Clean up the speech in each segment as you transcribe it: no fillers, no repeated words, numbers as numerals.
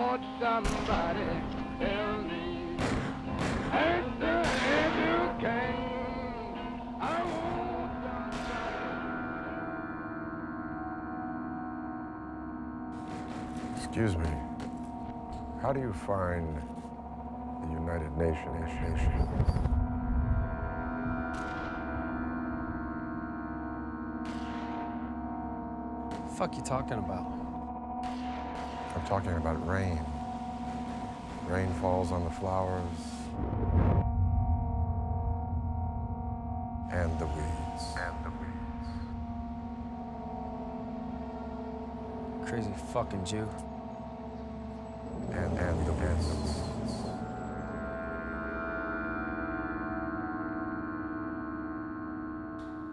Lord, somebody tell me. Answer if you can. I want somebody. Excuse me. How do you find the United Nations? What the fuck you talking about? I'm talking about rain. Rain falls on the flowers and the weeds. Crazy fucking Jew. And the weeds.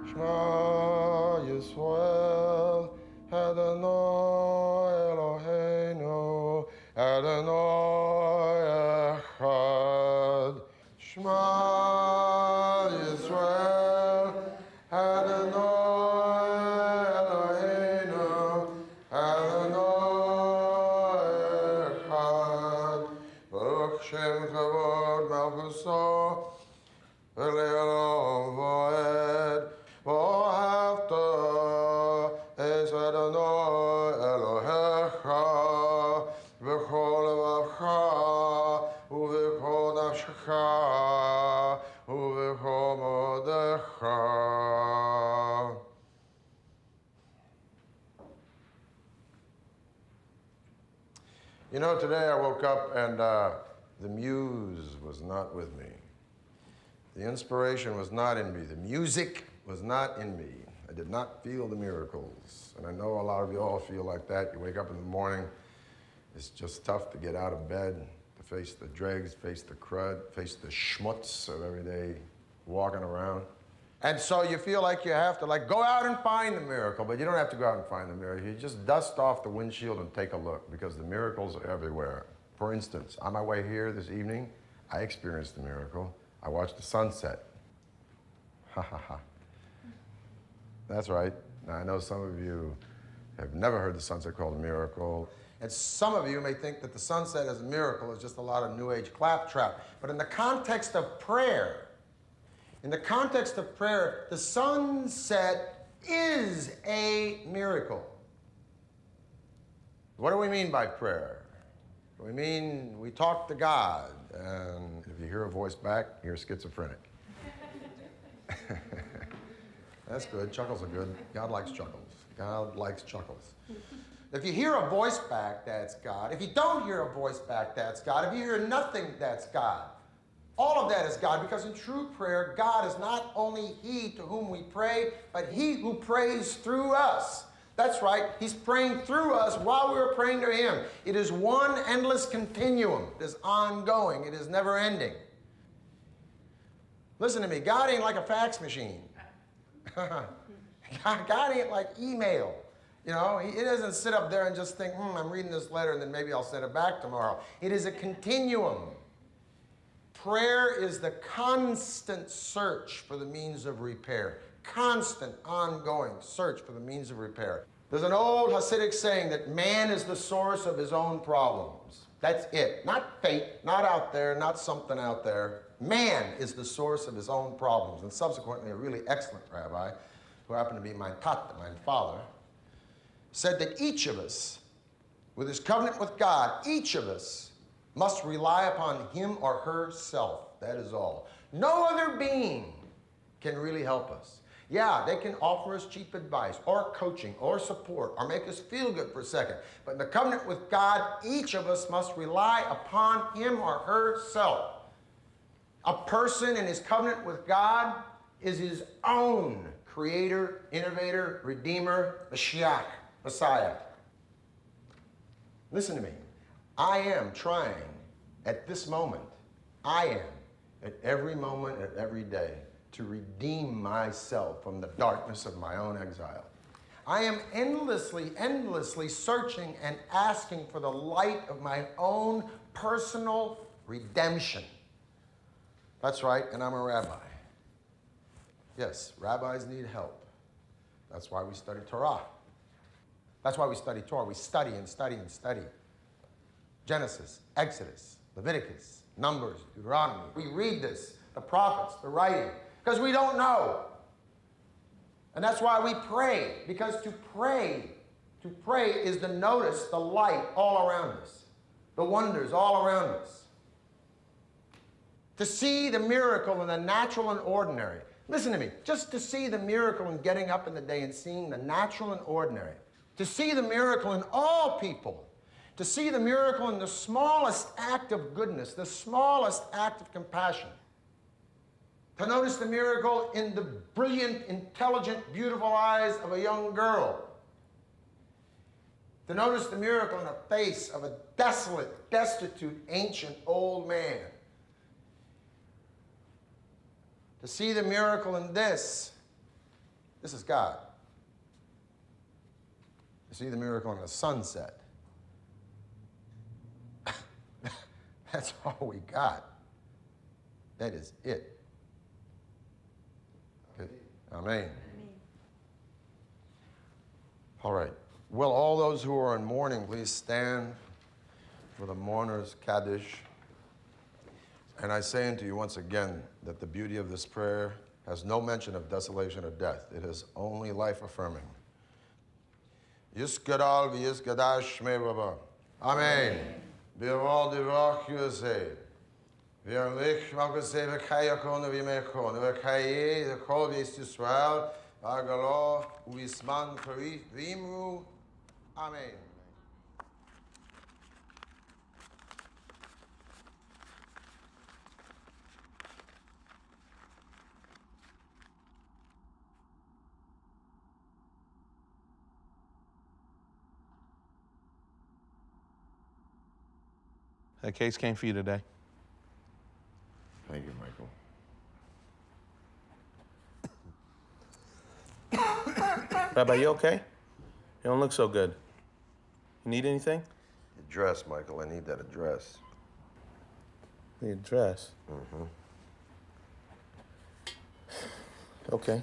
Shema Yisrael, Adonai Eloheinu, Adonai Echad. Shema Yisrael, Adonai Eloheinu, Adonai Echad. Baruch Shem Kavod Malchuso, V'le'olam va'ed. V'ahavta es Adonai Elohecha v'chol levacha u'v'chol nafshecha u'v'chol modecha. You know, today I woke up and the muse was not with me. The inspiration was not in me. The music was not in me. I did not feel the miracles. And I know a lot of you all feel like that. You wake up in the morning, it's just tough to get out of bed, to face the dregs, face the crud, face the schmutz of every day walking around. And so you feel like you have to go out and find the miracle, but you don't have to go out and find the miracle. You just dust off the windshield and take a look because the miracles are everywhere. For instance, on my way here this evening, I experienced the miracle. I watched the sunset. Ha ha ha. That's right. Now, I know some of you have never heard the sunset called a miracle. And some of you may think that the sunset as a miracle is just a lot of New Age claptrap. But in the context of prayer, the sunset is a miracle. What do we mean by prayer? We mean we talk to God, and if you hear a voice back, you're schizophrenic. That's good. Chuckles are good. God likes chuckles. God likes chuckles. If you hear a voice back, that's God. If you don't hear a voice back, that's God. If you hear nothing, that's God. All of that is God, because in true prayer, God is not only He to whom we pray, but He who prays through us. That's right. He's praying through us while we're praying to Him. It is one endless continuum. It is ongoing. It is never ending. Listen to me. God ain't like a fax machine. God ain't like email. You know, He doesn't sit up there and just think, I'm reading this letter and then maybe I'll send it back tomorrow. It is a continuum. Prayer is the constant search for the means of repair. Constant, ongoing search for the means of repair. There's an old Hasidic saying that man is the source of his own problems. That's it. Not fate, not out there, not something out there. Man is the source of his own problems. And subsequently, a really excellent rabbi, who happened to be my tata, my father, said that each of us, with his covenant with God, each of us must rely upon him or herself. That is all. No other being can really help us. Yeah, they can offer us cheap advice or coaching or support or make us feel good for a second. But in the covenant with God, each of us must rely upon him or herself. A person in his covenant with God is his own creator, innovator, redeemer, Mashiach, Messiah. Listen to me. I am trying at this moment, I am at every moment, at every day, to redeem myself from the darkness of my own exile. I am endlessly searching and asking for the light of my own personal redemption. That's right, and I'm a rabbi. Yes, rabbis need help. That's why we study Torah. That's why we study Torah. We study and study and study. Genesis, Exodus, Leviticus, Numbers, Deuteronomy. We read this, the prophets, the writing, because we don't know. And that's why we pray, because to pray is to notice the light all around us, the wonders all around us. To see the miracle in the natural and ordinary. Listen to me, just to see the miracle in getting up in the day and seeing the natural and ordinary. To see the miracle in all people. To see the miracle in the smallest act of goodness, the smallest act of compassion. To notice the miracle in the brilliant, intelligent, beautiful eyes of a young girl. To notice the miracle in the face of a desolate, destitute, ancient old man. To see the miracle in this is God. To see the miracle in the sunset. That's all we got. That is it. Good. Amen. All right. Will all those who are in mourning please stand for the mourner's Kaddish? And I say unto you once again that the beauty of this prayer has no mention of desolation or death. It is only life-affirming. Yisgadal v'yisgadash shmei Rabba. Amen. B'yavad divrach yusei. V'yarlich malkusei v'kayakon v'yimekon. V'kaye v'kol v'yis Yisrael. V'agalo u'visman karif v'imru. Amen. That case came for you today. Thank you, Michael. Rabbi, you okay? You don't look so good. You need anything? Address, Michael. I need that address. The address? Mm-hmm. Okay.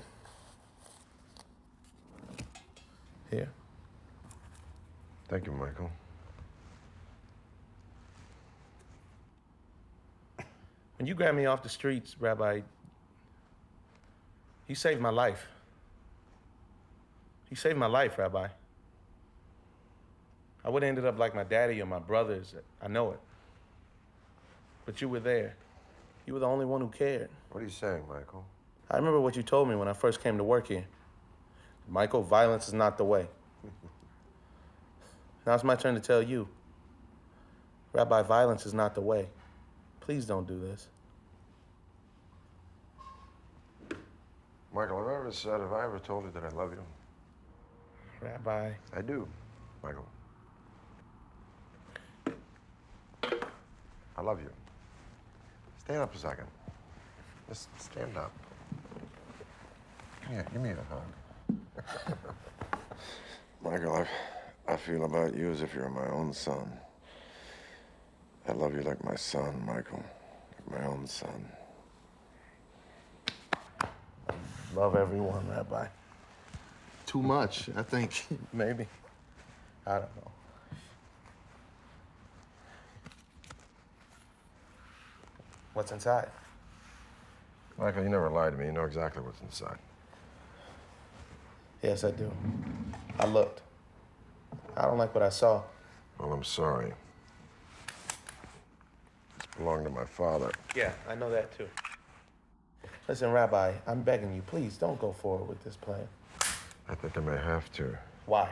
Here. Thank you, Michael. When you grabbed me off the streets, Rabbi, you saved my life. You saved my life, Rabbi. I would have ended up like my daddy or my brothers. I know it. But you were there. You were the only one who cared. What are you saying, Michael? I remember what you told me when I first came to work here. Michael, violence is not the way. Now it's my turn to tell you. Rabbi, violence is not the way. Please don't do this. Michael, have I ever told you that I love you? Rabbi. I do, Michael. I love you. Stand up a second. Just stand up. Come here, give me a hug. Michael, I feel about you as if you're my own son. I love you like my son, Michael. Like my own son. Love everyone, Rabbi. Too much, I think, maybe. I don't know. What's inside? Michael, you never lied to me. You know exactly what's inside. Yes, I do. I looked. I don't like what I saw. Well, I'm sorry. This belonged to my father. Yeah, I know that too. Listen, Rabbi, I'm begging you, please don't go forward with this plan. I think I may have to. Why?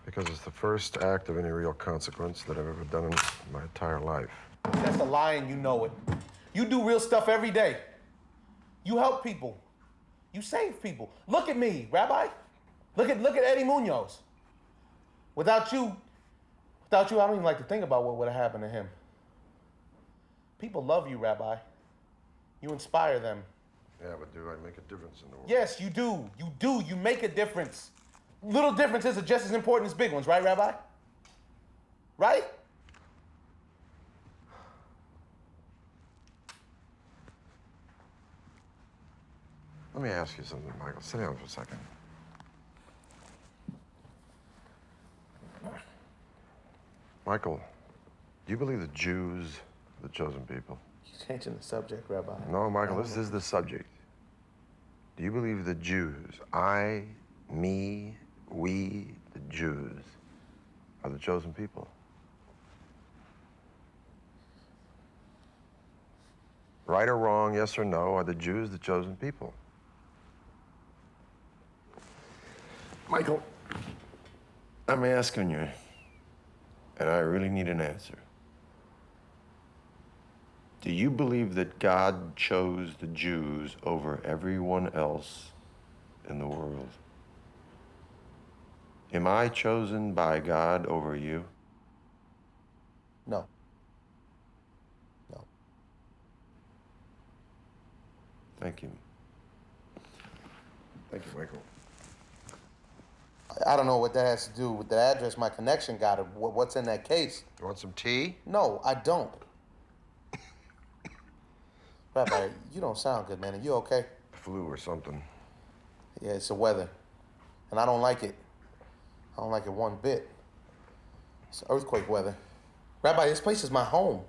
Because it's the first act of any real consequence that I've ever done in my entire life. That's a lie and you know it. You do real stuff every day. You help people. You save people. Look at me, Rabbi. Look at Eddie Munoz. Without you, I don't even like to think about what would have happened to him. People love you, Rabbi. You inspire them. Yeah, but do I make a difference in the world? Yes, you do. You do. You make a difference. Little differences are just as important as big ones, right, Rabbi? Right? Let me ask you something, Michael. Sit down for a second. Michael, Do you believe the Jews are the chosen people? You're changing the subject, Rabbi. No, Michael, this is the subject. Do you believe the Jews, I, me, we, the Jews, are the chosen people? Right or wrong, yes or no, are the Jews the chosen people? Michael, I'm asking you, and I really need an answer. Do you believe that God chose the Jews over everyone else in the world? Am I chosen by God over you? No. No. Thank you. Thank you, Michael. I don't know what that has to do with the address my connection got or what's in that case. You want some tea? No, I don't. Rabbi, you don't sound good, man. Are you okay? Flu or something. Yeah, it's the weather. And I don't like it. I don't like it one bit. It's earthquake weather. Rabbi, this place is my home.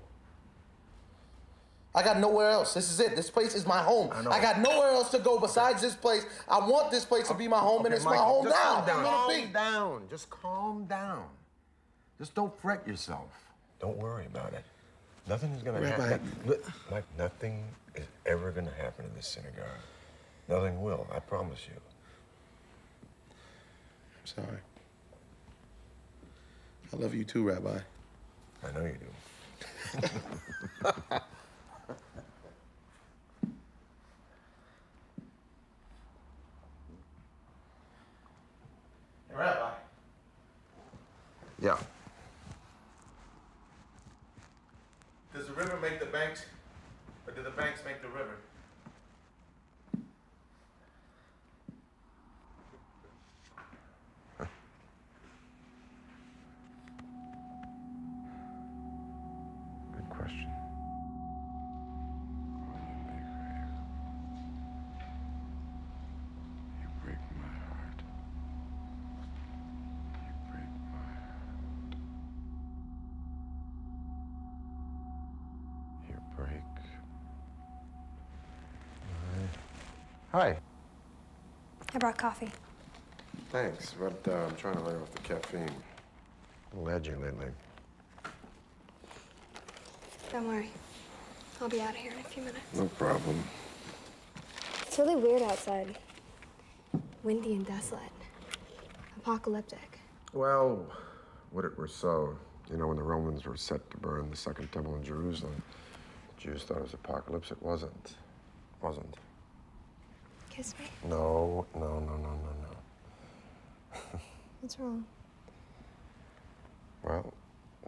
I got nowhere else. This is it. This place is my home. I know. I got nowhere else to go besides this place. I want this place to be my home, and it's my home just now. Calm down. I'm gonna be. Calm down. Just calm down. Just don't fret yourself. Don't worry about it. Nothing is gonna Rabbi. happen. Mike, nothing is ever gonna happen in this synagogue. Nothing will, I promise you. I'm sorry. I love you too, Rabbi. I know you do. Hey, Rabbi. Yeah. Does the river make the banks, or do the banks make the river? Good question. You break my heart. You break my heart. You break my... Hi. I brought coffee. Thanks, but I'm trying to lay off the caffeine. A little edgy lately. Don't worry. I'll be out of here in a few minutes. No problem. It's really weird outside. Windy and desolate. Apocalyptic. Well, would it were so. You know, when the Romans were set to burn the Second Temple in Jerusalem, the Jews thought it was apocalypse. It wasn't. Wasn't. Kiss me. No. What's wrong? Well,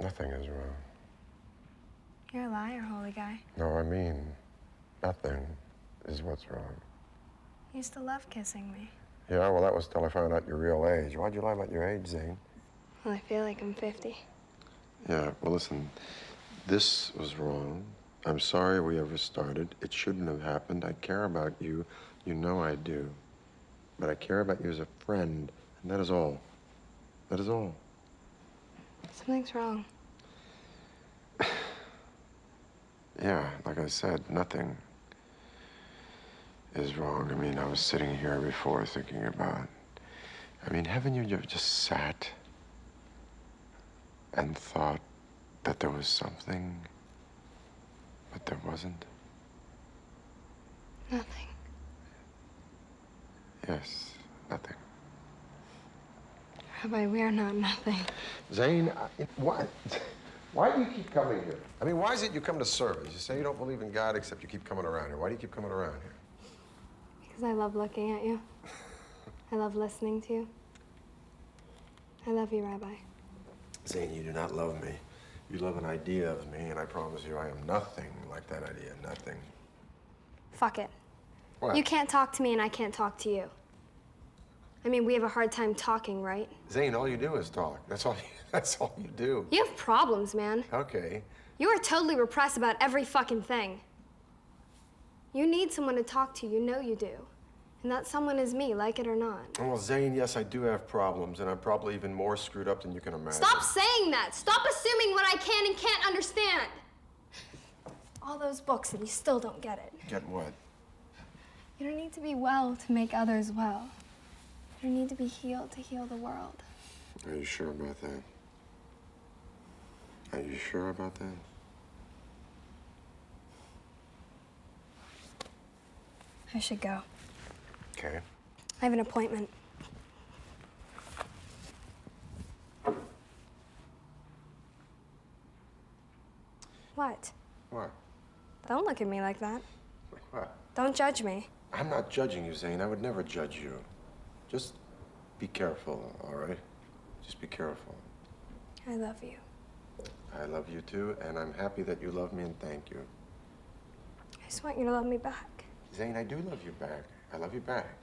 nothing is wrong. You're a liar, holy guy. No, I mean, nothing is what's wrong. You used to love kissing me. Yeah, well, that was till I found out your real age. Why'd you lie about your age, Zane? Well, I feel like I'm 50. Yeah, well, listen, this was wrong. I'm sorry we ever started. It shouldn't have happened. I care about you. You know I do. But I care about you as a friend, and that is all. That is all. Something's wrong. Yeah, like I said, nothing is wrong. I mean, I was sitting here before thinking about, I mean, haven't you just sat and thought that there was something, but there wasn't? Nothing. Yes, nothing. Rabbi, we are not nothing. Zane, what? Why do you keep coming here? I mean, why is it you come to service? You say you don't believe in God, except you keep coming around here. Why do you keep coming around here? Because I love looking at you. I love listening to you. I love you, Rabbi. Zane, you do not love me. You love an idea of me, and I promise you I am nothing like that idea, nothing. Fuck it. What? You can't talk to me and I can't talk to you. I mean, we have a hard time talking, right? Zane, all you do is talk. That's all you do. You have problems, man. Okay. You are totally repressed about every fucking thing. You need someone to talk to, you know you do. And that someone is me, like it or not. Well, Zane, yes, I do have problems, and I'm probably even more screwed up than you can imagine. Stop saying that! Stop assuming what I can and can't understand! All those books and you still don't get it. Get what? You don't need to be well to make others well. You don't need to be healed to heal the world. Are you sure about that? Are you sure about that? I should go. Okay. I have an appointment. What? What? Don't look at me like that. What? Don't judge me. I'm not judging you, Zane. I would never judge you. Just be careful, all right? Just be careful. I love you. I love you too, and I'm happy that you love me, and thank you. I just want you to love me back. Zane, I do love you back. I love you back.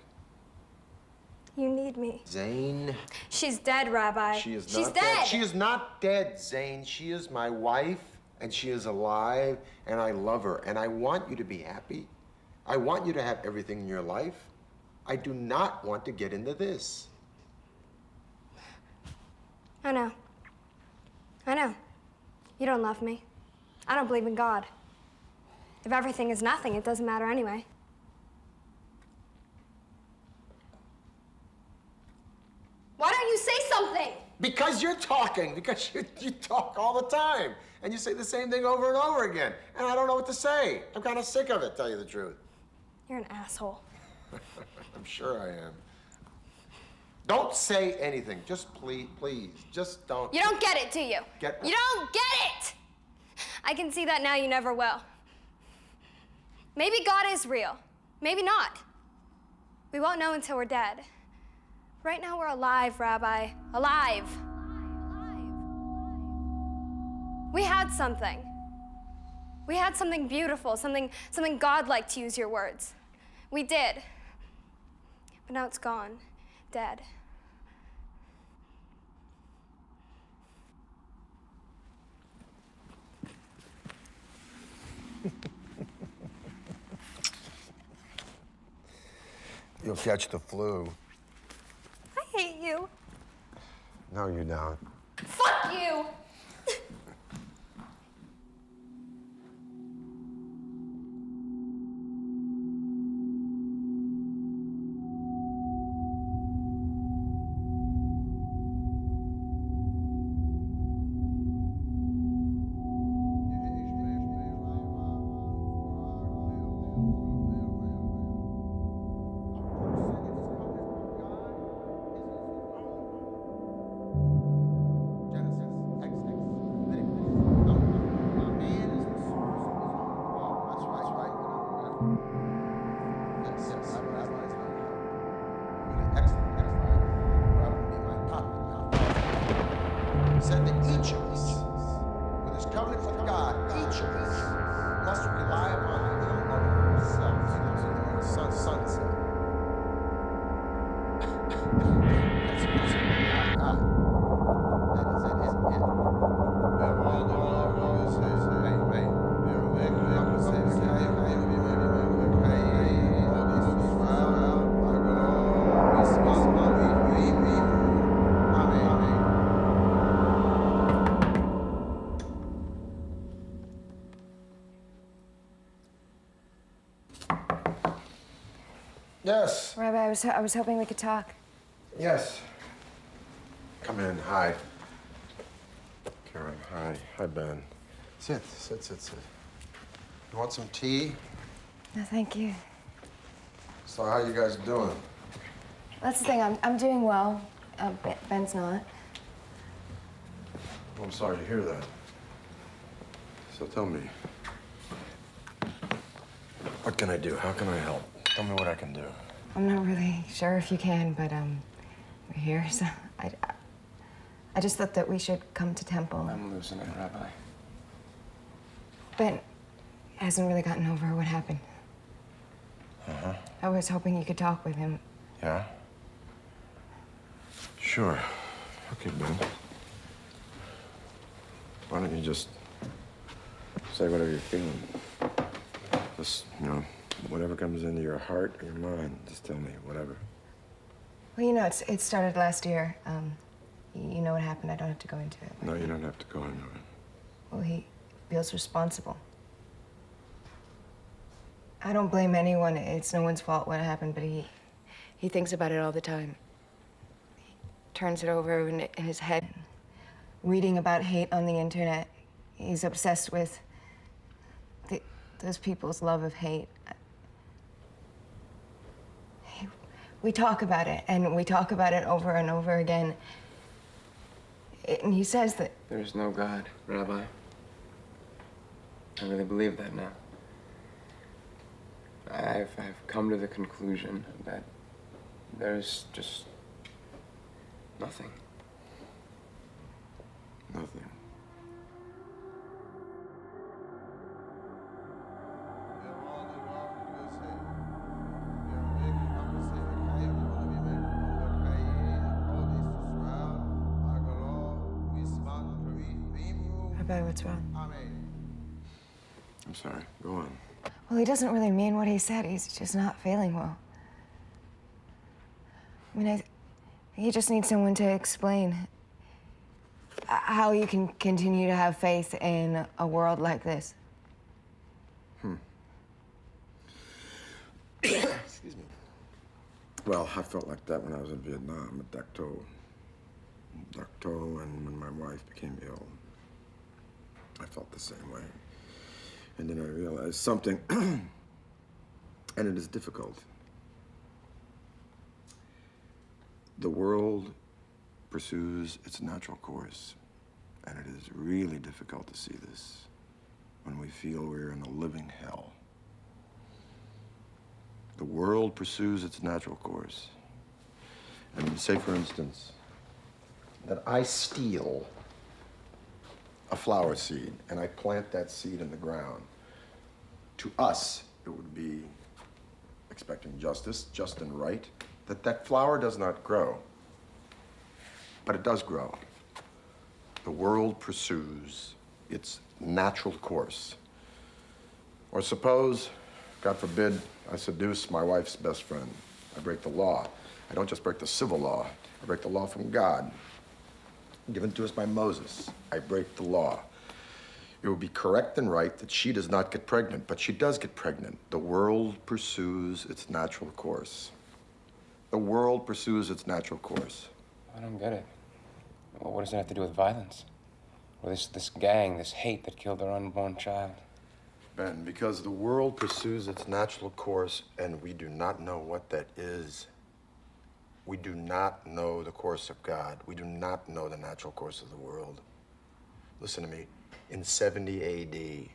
You need me. Zane. She's dead, Rabbi. She is not She's dead. dead. She is not dead, Zane. She is my wife, and she is alive, and I love her, and I want you to be happy. I want you to have everything in your life. I do not want to get into this. I know. I know. You don't love me. I don't believe in God. If everything is nothing, it doesn't matter anyway. Why don't you say something? Because you're talking, because you talk all the time. And you say the same thing over and over again. And I don't know what to say. I'm kind of sick of it, tell you the truth. You're an asshole. I'm sure I am. Don't say anything. Just please, just don't. You don't get it, do you? Get what? You don't get it! I can see that now you never will. Maybe God is real. Maybe not. We won't know until we're dead. Right now we're alive, Rabbi. Alive. We had something. We had something beautiful, something godlike, to use your words. We did. But now it's gone. Dead. You'll catch the flu. I hate you. No, you don't. Fuck you! Said that each of us, with his covenant with God, each of us must rely upon him or himself. Son said. Yes. Rabbi, I was hoping we could talk. Yes. Come in. Hi. Karen, hi. Hi, Ben. Sit. You want some tea? No, thank you. So how you guys doing? That's the thing. I'm doing well. Ben's not. Well, I'm sorry to hear that. So tell me, what can I do? How can I help? Tell me what I can do. I'm not really sure if you can, but we're here, so I just thought that we should come to temple. I'm losing it, Rabbi. Ben hasn't really gotten over what happened. Uh-huh. I was hoping you could talk with him. Yeah? Sure. Okay, Ben. Why don't you just say whatever you're feeling? Just, Whatever comes into your heart or your mind, just tell me, whatever. Well, you know, it started last year. You know what happened. I don't have to go into it. No, you don't have to go into it. Well, he feels responsible. I don't blame anyone. It's no one's fault what happened, but he thinks about it all the time. He turns it over in his head, reading about hate on the internet. He's obsessed with those people's love of hate. We talk about it, and we talk about it over and over again. And he says that there's no God, Rabbi. I really believe that now. I've come to the conclusion that there's just nothing. Nothing. Rabbi, what's wrong? I'm sorry. Go on. Well, he doesn't really mean what he said. He's just not feeling well. I mean, he just needs someone to explain how you can continue to have faith in a world like this. Excuse me. Well, I felt like that when I was in Vietnam at Dak To. And when my wife became ill, I felt the same way. And then I realized something, and it is difficult. The world pursues its natural course, and it is really difficult to see this when we feel we're in a living hell. The world pursues its natural course. And say, for instance, that I steal a flower seed and I plant that seed in the ground. To us, it would be expecting justice, just and right, that flower does not grow, but it does grow. The world pursues its natural course. Or suppose, God forbid, I seduce my wife's best friend. I break the law. I don't just break the civil law. I break the law from God, given to us by Moses. I break the law. It would be correct and right that she does not get pregnant, but she does get pregnant. The world pursues its natural course. The world pursues its natural course. I don't get it. Well, what does it have to do with violence? Or this gang, this hate that killed our unborn child? Ben, because the world pursues its natural course, and we do not know what that is. We do not know the course of God. We do not know the natural course of the world. Listen to me. In 70 AD,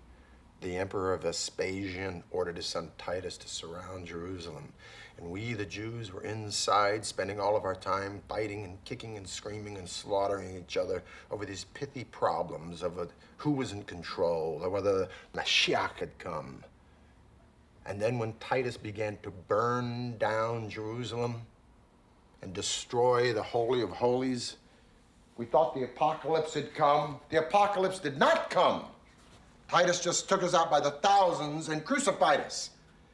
the Emperor Vespasian ordered his son Titus to surround Jerusalem. And we, the Jews, were inside, spending all of our time fighting and kicking and screaming and slaughtering each other over these pithy problems of who was in control, or whether Mashiach had come. And then when Titus began to burn down Jerusalem and destroy the Holy of Holies, we thought the apocalypse had come. The apocalypse did not come. Titus just took us out by the thousands and crucified us.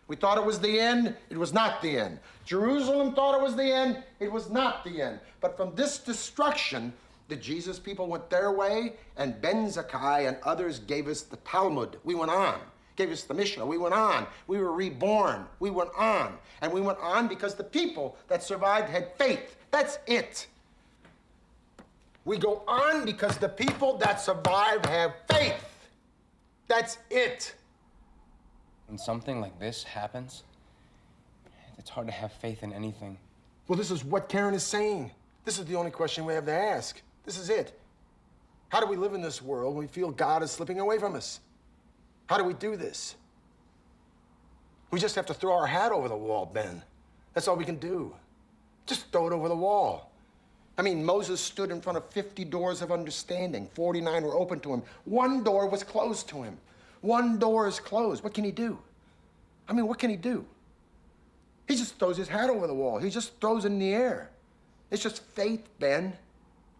We thought it was the end. It was not the end. Jerusalem thought it was the end. It was not the end. But from this destruction, the Jesus people went their way, and Ben Zakkai and others gave us the Talmud. We went on. Gave us the Mishnah. We went on. We were reborn. We went on. And we went on because the people that survived had faith. That's it. We go on because the people that survive have faith. That's it. When something like this happens, it's hard to have faith in anything. Well, this is what Karen is saying. This is the only question we have to ask. This is it. How do we live in this world when we feel God is slipping away from us? How do we do this? We just have to throw our hat over the wall, Ben. That's all we can do. Just throw it over the wall. I mean, Moses stood in front of 50 doors of understanding. 49 were open to him. One door was closed to him. One door is closed. What can he do? I mean, what can he do? He just throws his hat over the wall. He just throws it in the air. It's just faith, Ben.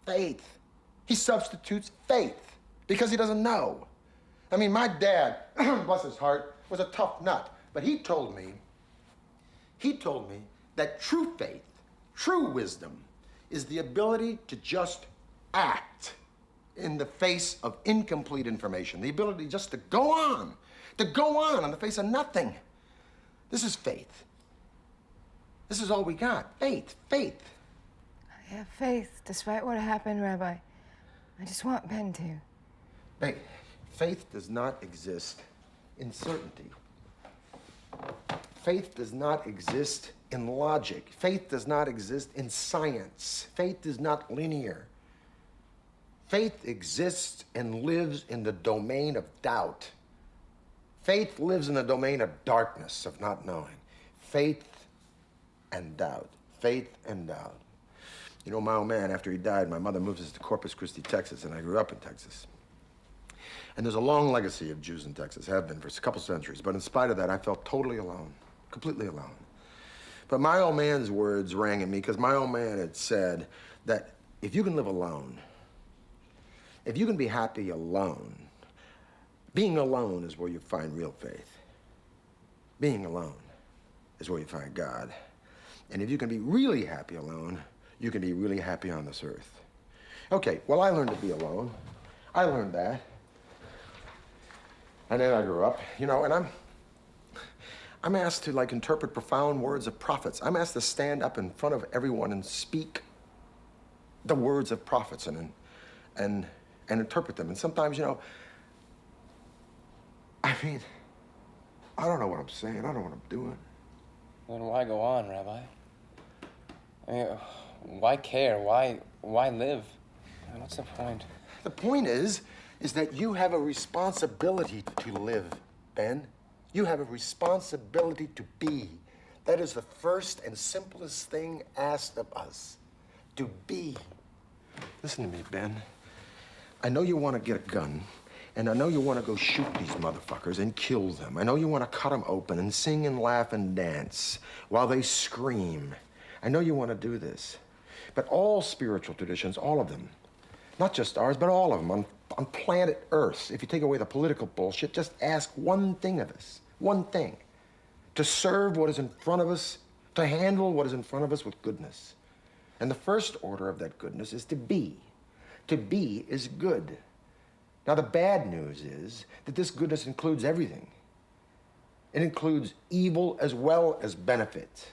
Faith. He substitutes faith because he doesn't know. I mean, my dad, bless his heart, was a tough nut. But he told me that true faith, true wisdom, is the ability to just act in the face of incomplete information, the ability just to go on the face of nothing. This is faith. This is all we got. Faith. I have faith, despite what happened, Rabbi. I just want Ben to. Faith does not exist in certainty. Faith does not exist in logic. Faith does not exist in science. Faith is not linear. Faith exists and lives in the domain of doubt. Faith lives in the domain of darkness, of not knowing. Faith and doubt. Faith and doubt. You know, my old man, after he died, my mother moved us to Corpus Christi, Texas, and I grew up in Texas. And there's a long legacy of Jews in Texas, have been for a couple centuries. But in spite of that, I felt totally alone, completely alone. But my old man's words rang in me because my old man had said that if you can live alone, if you can be happy alone, being alone is where you find real faith. Being alone is where you find God. And if you can be really happy alone, you can be really happy on this earth. Okay, well, I learned to be alone. I learned that. And then I grew up, you know, and I'm asked to, like, interpret profound words of prophets. I'm asked to stand up in front of everyone and speak the words of prophets and interpret them. And sometimes, you know, I mean, I don't know what I'm saying. I don't know what I'm doing. Then why go on, Rabbi? I mean, why care? Why live? What's the point? The point is that you have a responsibility to live, Ben. You have a responsibility to be. That is the first and simplest thing asked of us, to be. Listen to me, Ben. I know you want to get a gun, and I know you want to go shoot these motherfuckers and kill them. I know you want to cut them open and sing and laugh and dance while they scream. I know you want to do this. But all spiritual traditions, all of them, not just ours, but all of them on planet Earth, if you take away the political bullshit, just ask one thing of us, one thing. To serve what is in front of us, to handle what is in front of us with goodness. And the first order of that goodness is to be. To be is good. Now, the bad news is that this goodness includes everything. It includes evil as well as benefit.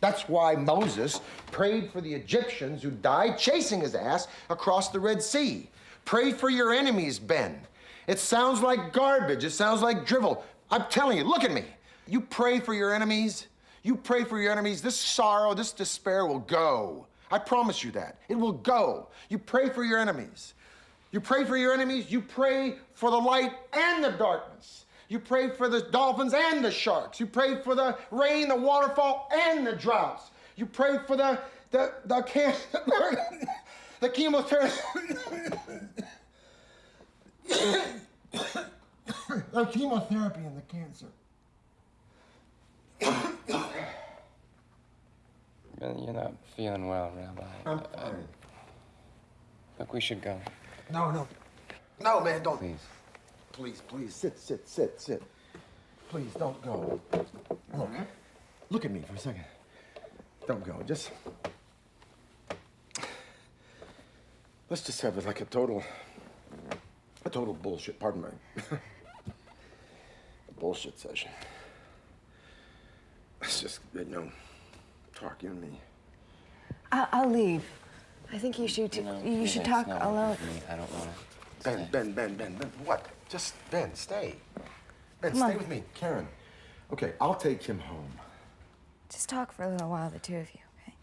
That's why Moses prayed for the Egyptians who died chasing his ass across the Red Sea. Pray for your enemies, Ben. It sounds like garbage. It sounds like drivel. I'm telling you, look at me. You pray for your enemies. You pray for your enemies. This sorrow, this despair will go. I promise you that. It will go. You pray for your enemies. You pray for your enemies. You pray for the light and the darkness. You pray for the dolphins and the sharks. You pray for the rain, the waterfall, and the droughts. You pray for the chemotherapy. The chemotherapy and the cancer. You're not feeling well, Rabbi. I'm fine. Look, we should go. No, man, don't. Please. Please, sit. Please, don't go. Look at me for a second. Don't go, just... Let's just have like a total bullshit, pardon me. A bullshit session. Let's just, you know, talk, you and me. I'll leave. I think you should talk alone. I don't want to. Ben, what? Just, Ben, stay. Ben, Come stay on. with me. Karen. Okay, I'll take him home. Just talk for a little while, the two of you, okay?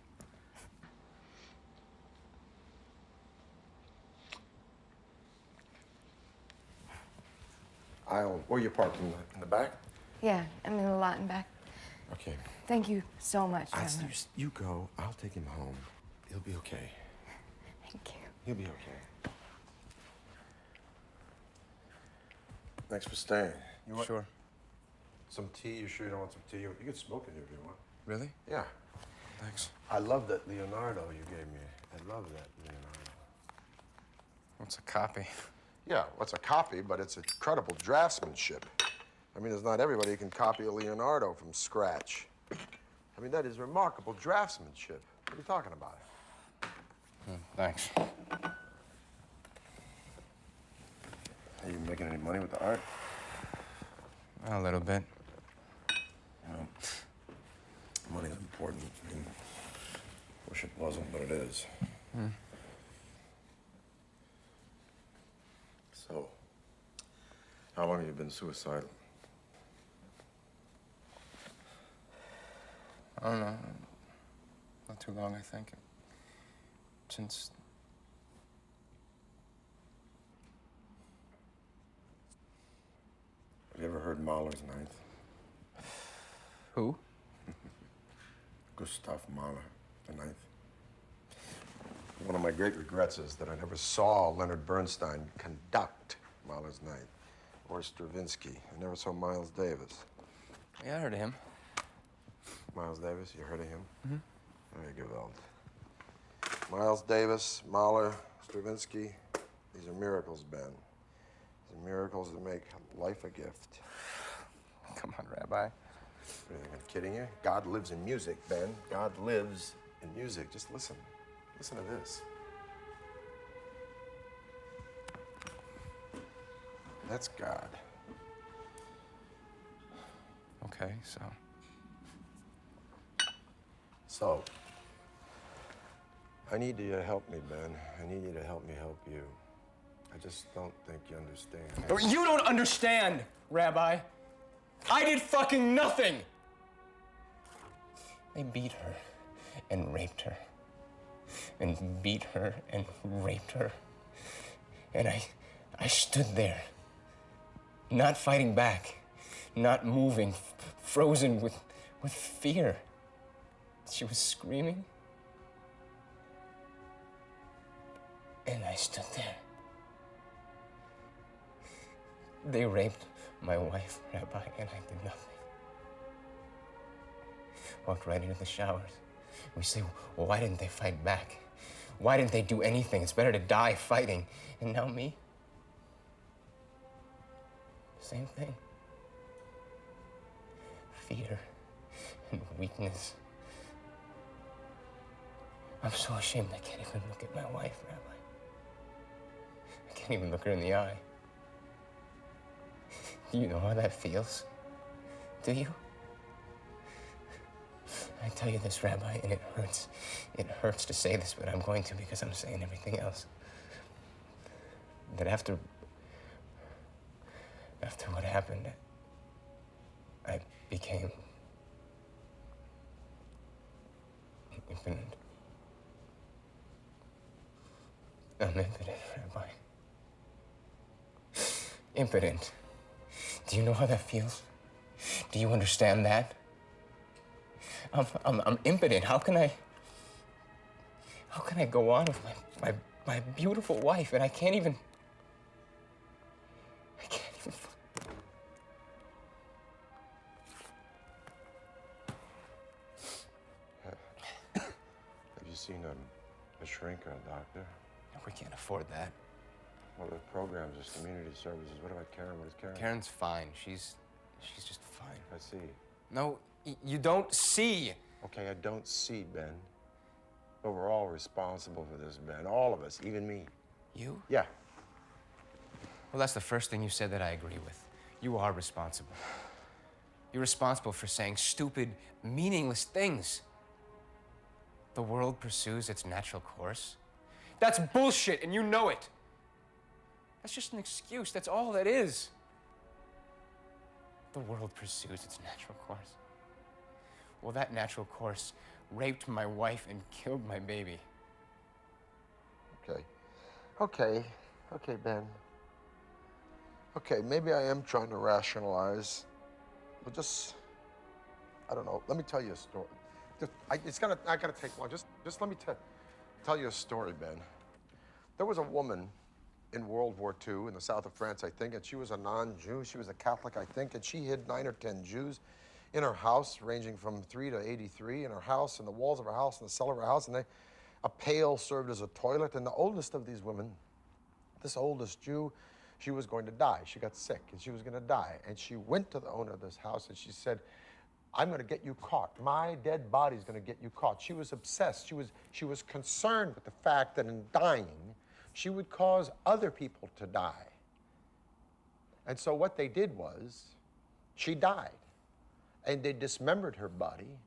Where you parked, in the back? Yeah, I'm in the lot and back. Okay. Thank you so much, Rabbi. You go, I'll take him home. He'll be okay. Thank you. He'll be okay. Thanks for staying. You want Sure. some tea? You sure you don't want some tea? You can smoke in here if you want. Really? Yeah. Thanks. I love that Leonardo you gave me. I love that Leonardo. What's a copy? Yeah, well, it's a copy, but it's incredible draftsmanship. I mean, there's not everybody who can copy a Leonardo from scratch. I mean, that is remarkable draftsmanship. What are you talking about? Thanks. Are you making any money with the art? A little bit. Well, money's important. I mean, wish it wasn't, but it is. So, how long have you been suicidal? I don't know. Not too long, I think. Since... Have you ever heard Mahler's Ninth? Who? Gustav Mahler, the Ninth. One of my great regrets is that I never saw Leonard Bernstein conduct Mahler's Ninth, or Stravinsky. I never saw Miles Davis. Yeah, I heard of him. Miles Davis, you heard of him? Very good. Miles Davis, Mahler, Stravinsky, these are miracles, Ben. These are miracles that make life a gift. Come on, Rabbi. Are you kidding you? God lives in music, Ben. God lives in music. Just listen. Listen to this. That's God. Okay, so... So, I need you to help me, Ben. I need you to help me help you. I just don't think you understand. You don't understand, Rabbi. I did fucking nothing. They beat her and raped her. And beat her and raped her. And I stood there, not fighting back, not moving, frozen with fear. She was screaming. And I stood there. They raped my wife, Rabbi, and I did nothing. Walked right into the showers. We say, well, why didn't they fight back? Why didn't they do anything? It's better to die fighting. And now me? Same thing. Fear and weakness. I'm so ashamed I can't even look at my wife, Rabbi. I can't even look her in the eye. Do you know how that feels? Do you? I tell you this, Rabbi, and it hurts. It hurts to say this, but I'm going to because I'm saying everything else. That after what happened, I became impotent. I'm impotent, Rabbi. Impotent. Do you know how that feels? Do you understand that? I'm impotent. How can I go on with my beautiful wife and I can't even. Have you seen a shrink or a doctor? We can't afford that. Well, the programs, there's community services. What about Karen? What is Karen? Karen's fine. She's just fine. I see. No, you don't see. Okay, I don't see, Ben. But we're all responsible for this, Ben. All of us, even me. You? Yeah. Well, that's the first thing you said that I agree with. You are responsible. You're responsible for saying stupid, meaningless things. The world pursues its natural course. That's bullshit, and you know it. That's just an excuse. That's all that is. The world pursues its natural course. Well, that natural course raped my wife and killed my baby. Okay, Ben. Okay, maybe I am trying to rationalize, but just, I don't know. Let me tell you a story. It's not gonna take long. Just let me tell you a story, Ben. There was a woman in World War II in the south of France, I think, and she was a non-Jew. She was a Catholic, I think, and she hid 9 or 10 Jews in her house, ranging from 3 to 83, in her house, in the walls of her house, in the cellar of her house, and a pail served as a toilet. And the oldest of these women, this oldest Jew, She was going to die. She got sick and she was going to die. And she went to the owner of this house and she said, I'm going to get you caught. My dead body's going to get you caught. She was obsessed. She was concerned with the fact that in dying, she would cause other people to die. And so what they did was, she died. And they dismembered her body,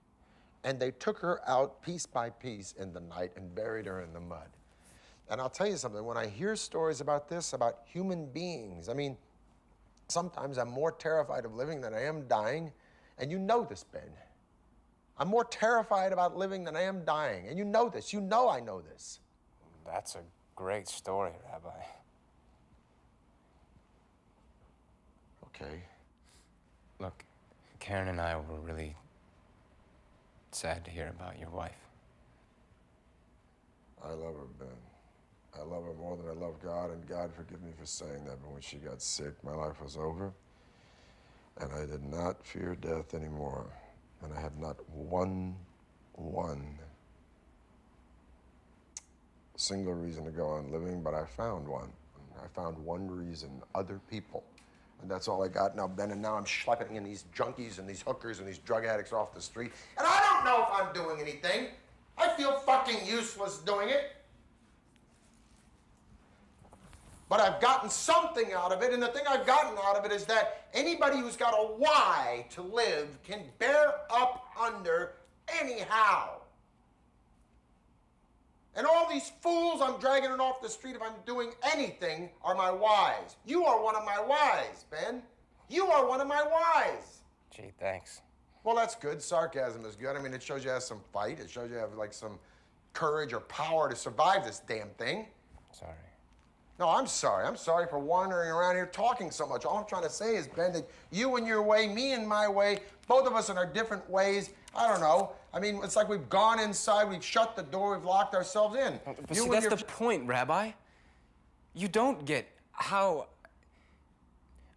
and they took her out piece by piece in the night and buried her in the mud. And I'll tell you something, when I hear stories about this, about human beings, I mean, sometimes I'm more terrified of living than I am dying, and you know this, Ben. I'm more terrified about living than I am dying, and you know this. You know I know this. That's a great story, Rabbi. Okay. Look, Karen and I were really sad to hear about your wife. I love her, Ben. I love her more than I love God, and God forgive me for saying that, but when she got sick, my life was over, and I did not fear death anymore, and I had not one single reason to go on living, but I found one. I found one reason, other people. And that's all I got now, Ben, and now I'm schlepping in these junkies and these hookers and these drug addicts off the street, and I don't know if I'm doing anything. I feel fucking useless doing it. But I've gotten something out of it, and the thing I've gotten out of it is that anybody who's got a why to live can bear up under anyhow. And all these fools I'm dragging it off the street if I'm doing anything are my whys. You are one of my whys, Ben. You are one of my whys. Gee, thanks. Well, that's good. Sarcasm is good. I mean, it shows you have some fight. It shows you have, like, some courage or power to survive this damn thing. Sorry. No, I'm sorry. I'm sorry for wandering around here talking so much. All I'm trying to say is, Ben, that you in your way, me in my way, both of us in our different ways, I don't know. I mean, it's like we've gone inside, we've shut the door, we've locked ourselves in. But see, that's the point, Rabbi. You don't get how...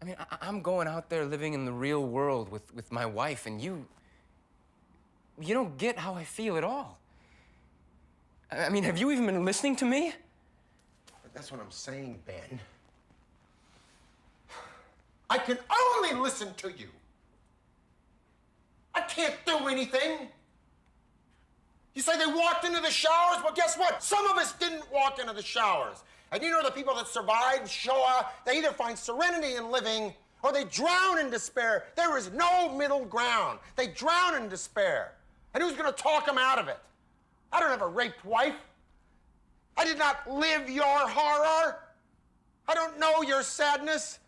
I mean, I'm going out there living in the real world with my wife, and you don't get how I feel at all. I mean, have you even been listening to me? That's what I'm saying, Ben. I can only listen to you. I can't do anything. You say they walked into the showers? Well, guess what? Some of us didn't walk into the showers. And you know the people that survived Shoah, they either find serenity in living or they drown in despair. There is no middle ground. They drown in despair. And who's going to talk them out of it? I don't have a raped wife. I did not live your horror. I don't know your sadness.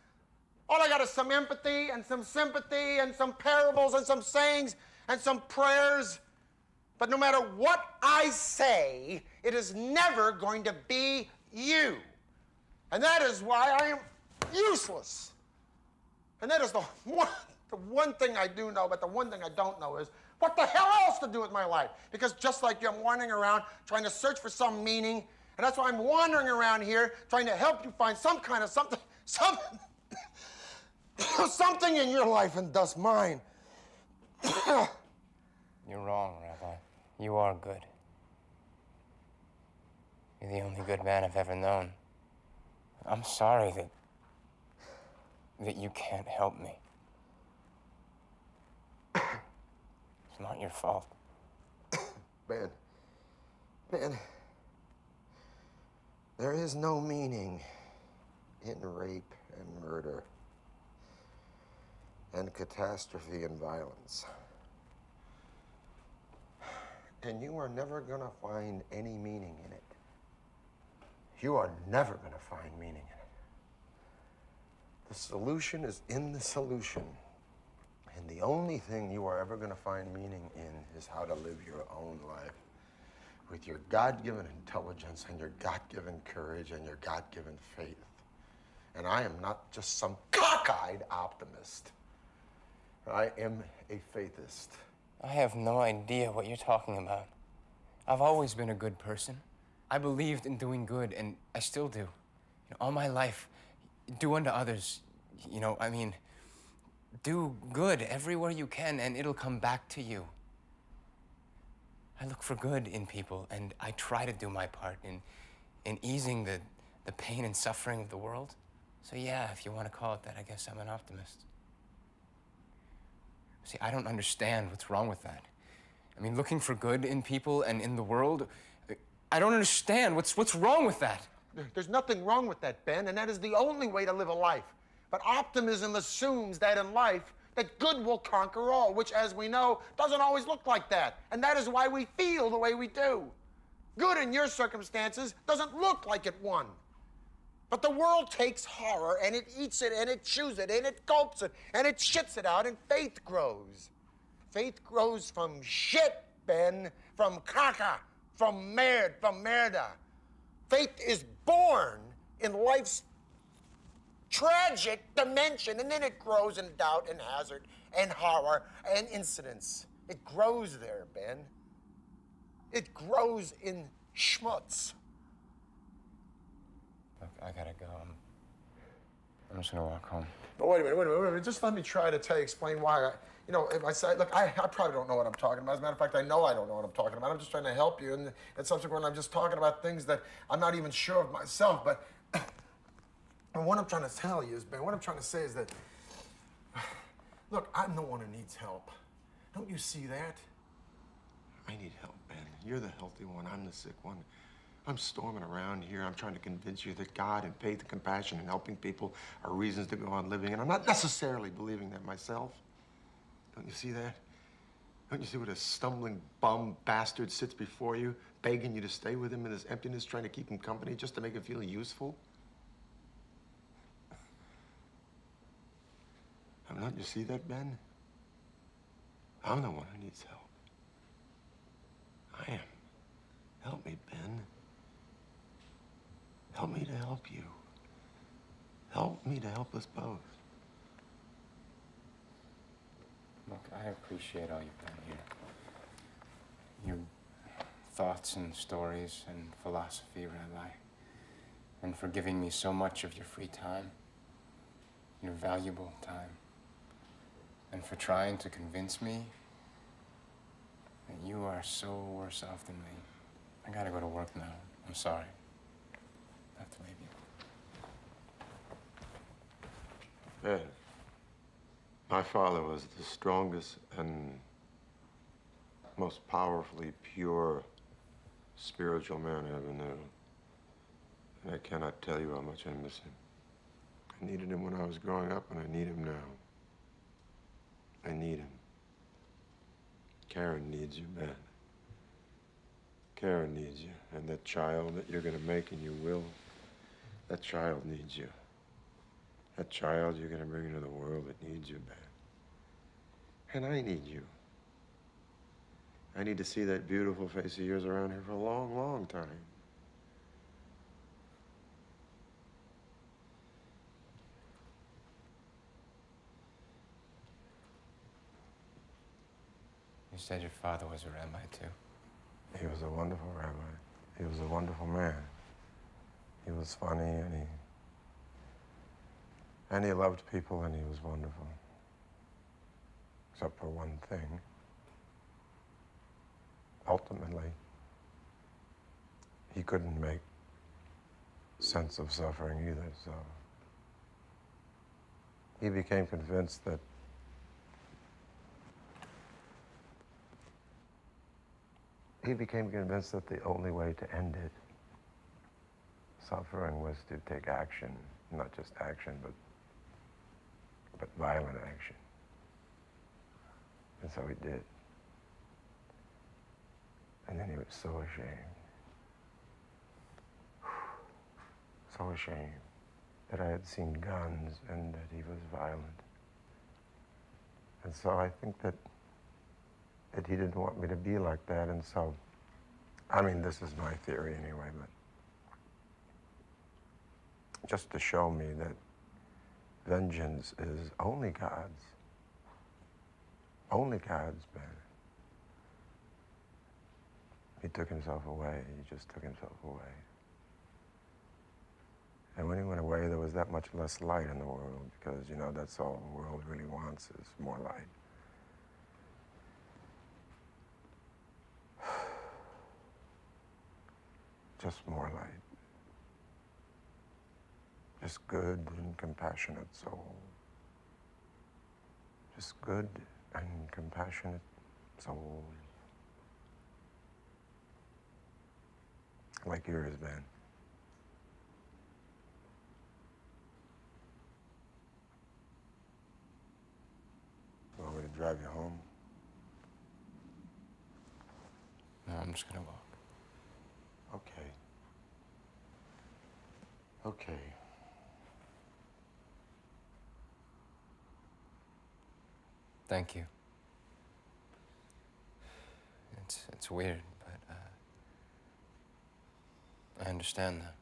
All I got is some empathy and some sympathy and some parables and some sayings and some prayers. But no matter what I say, it is never going to be you. And that is why I am useless. And that is the one thing I do know, but the one thing I don't know is what the hell else to do with my life? Because just like you, I'm wandering around trying to search for some meaning. And that's why I'm wandering around here trying to help you find some kind of something in your life and thus mine. You're wrong, Rabbi. You are good. You're the only good man I've ever known. I'm sorry that you can't help me. It's not your fault. Ben, there is no meaning in rape and murder and catastrophe and violence. And you are never gonna find any meaning in it. You are never gonna find meaning in it. The solution is in the solution. And the only thing you are ever gonna find meaning in is how to live your own life with your God-given intelligence and your God-given courage and your God-given faith. And I am not just some cockeyed optimist. I am a faithist. I have no idea what you're talking about. I've always been a good person. I believed in doing good, and I still do. All my life, do unto others. Do good everywhere you can, and it'll come back to you. I look for good in people, and I try to do my part in easing the pain and suffering of the world. So yeah, if you want to call it that, I guess I'm an optimist. See, I don't understand what's wrong with that. I mean, looking for good in people and in the world, I don't understand what's wrong with that. There's nothing wrong with that, Ben, and that is the only way to live a life. But optimism assumes that in life, that good will conquer all, which, as we know, doesn't always look like that. And that is why we feel the way we do. Good in your circumstances doesn't look like it won. But the world takes horror, and it eats it, and it chews it, and it gulps it, and it shits it out, and faith grows. Faith grows from shit, Ben, from caca, from merda. Faith is born in life's tragic dimension, and then it grows in doubt and hazard and horror and incidents. It grows there, Ben. It grows in schmutz. Look, I gotta go. I'm just gonna walk home. But wait a minute. Just let me try to explain why. If I say, look, I probably don't know what I'm talking about. As a matter of fact, I know I don't know what I'm talking about. I'm just trying to help you. And subsequently, I'm just talking about things that I'm not even sure of myself. But and what I'm trying to tell you is, Ben, what I'm trying to say is that, look, I'm the one who needs help. Don't you see that? I need help, Ben. You're the healthy one. I'm the sick one. I'm storming around here. I'm trying to convince you that God and faith and compassion and helping people are reasons to go on living. And I'm not necessarily believing that myself. Don't you see that? Don't you see what a stumbling bum bastard sits before you, begging you to stay with him in his emptiness, trying to keep him company just to make him feel useful? Don't you see that, Ben? I'm the one who needs help. I am. Help me, Ben. Help me to help you. Help me to help us both. Look, I appreciate all you've done here. Your thoughts and stories and philosophy, Rabbi. And for giving me so much of your free time, your valuable time. And for trying to convince me that you are so worse off than me. I gotta go to work now. I'm sorry. I have to leave you. Ben, my father was the strongest and most powerfully pure spiritual man I ever knew. And I cannot tell you how much I miss him. I needed him when I was growing up, and I need him now. I need him. Karen needs you, Ben. Karen needs you. And that child that you're gonna make, and you will, that child needs you. That child you're gonna bring into the world that needs you, Ben. And I need you. I need to see that beautiful face of yours around here for a long, long time. You said your father was a rabbi, too. He was a wonderful rabbi. He was a wonderful man. He was funny, and he loved people, and he was wonderful. Except for one thing. Ultimately, he couldn't make sense of suffering either, so he became convinced that the only way to end it, suffering, was to take action. Not just action, but violent action. And so he did. And then he was so ashamed. So ashamed that I had seen guns and that he was violent. And so I think that he didn't want me to be like that, and so, I mean, this is my theory anyway, but just to show me that vengeance is only God's. Only God's, Ben. He took himself away. He just took himself away. And when he went away, there was that much less light in the world, because, you know, that's all the world really wants is more light. Just more light. Just good and compassionate soul. Just good and compassionate soul. Like yours, Ben. You want me to drive you home? No, I'm just gonna walk. Okay. Okay. Thank you. It's weird, but I understand now.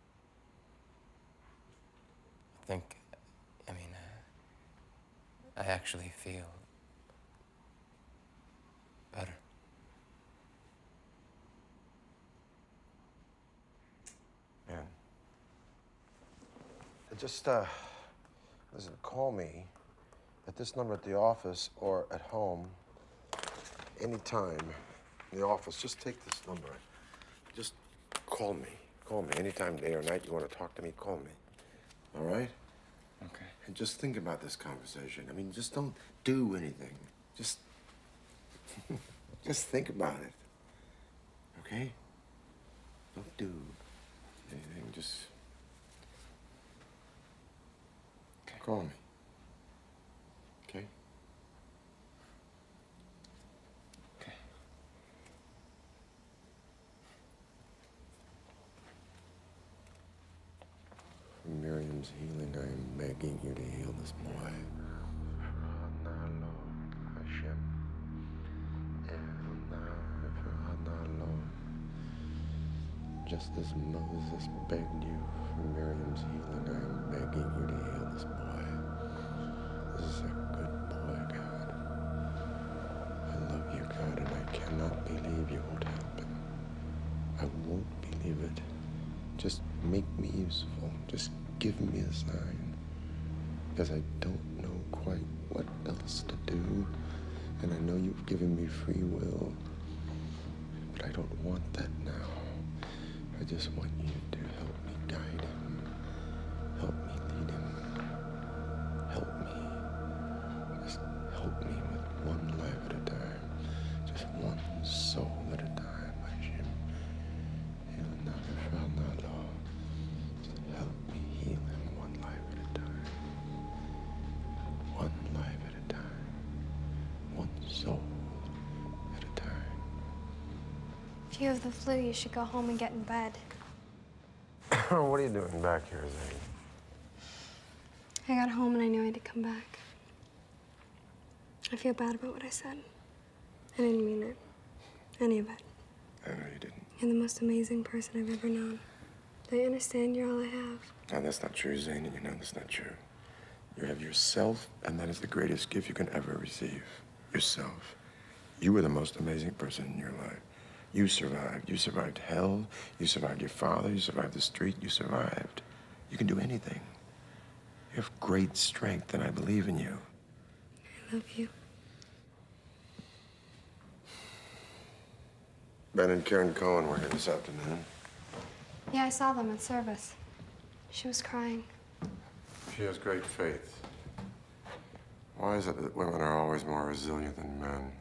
I actually feel better. Ben. Just, listen, call me at this number at the office or at home anytime in the office. Just take this number. Just call me. Call me anytime, day or night. You want to talk to me, call me. All right? Okay. And just think about this conversation. I mean, just don't do anything. Just, just think about it. Okay? Don't do anything. Just call me. Okay? Okay. For Miriam's healing, I am begging you to heal this boy. Just as Moses begged you for Miriam's healing, I am begging you to heal this boy. This is a good boy, God. I love you, God, and I cannot believe you won't help him. I won't believe it. Just make me useful. Just give me a sign. Because I don't know quite what else to do. And I know you've given me free will. But I don't want that now. I just want you to help me guide him. Help me lead him. Help me. Just help me with one life at a time. Just one soul at a time, Hashem. Just help me heal him one life at a time. One life at a time. One soul at a time. If you have the flu, you should go home and get in bed. What are you doing back here, Zane? I got home and I knew I had to come back. I feel bad about what I said. I didn't mean it. Any of it. I know you didn't. You're the most amazing person I've ever known. Don't you understand? You're all I have. No, that's not true, Zane, and you know that's not true. You have yourself, and that is the greatest gift you can ever receive. Yourself. You were the most amazing person in your life. You survived. You survived hell. You survived your father. You survived the street. You survived. You can do anything. You have great strength, and I believe in you. I love you. Ben and Karen Cohen were here this afternoon. Yeah, I saw them at service. She was crying. She has great faith. Why is it that women are always more resilient than men?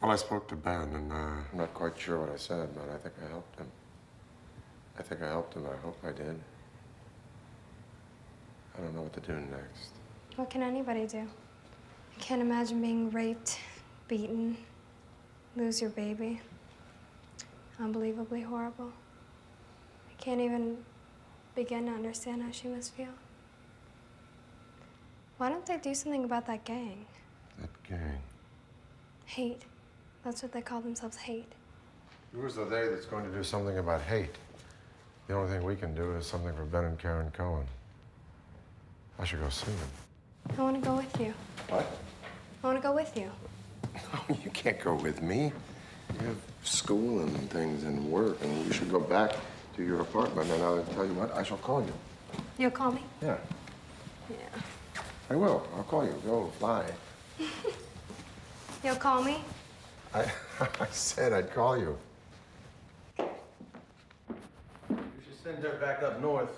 Well, I spoke to Ben, and I'm not quite sure what I said, but I think I helped him. I think I helped him. I hope I did. I don't know what to do next. What can anybody do? I can't imagine being raped, beaten, lose your baby. Unbelievably horrible. I can't even begin to understand how she must feel. Why don't they do something about that gang? That gang. Hate. That's what they call themselves, hate. Who's the they that's going to do something about hate? The only thing we can do is something for Ben and Karen Cohen. I should go see them. I want to go with you. What? I want to go with you. No, you can't go with me. You have school and things and work, and you should go back to your apartment, and I'll tell you what, I shall call you. You'll call me? Yeah. Yeah. I will. I'll call you. Go, fly. You'll call me? I said I'd call you. You should send her back up north.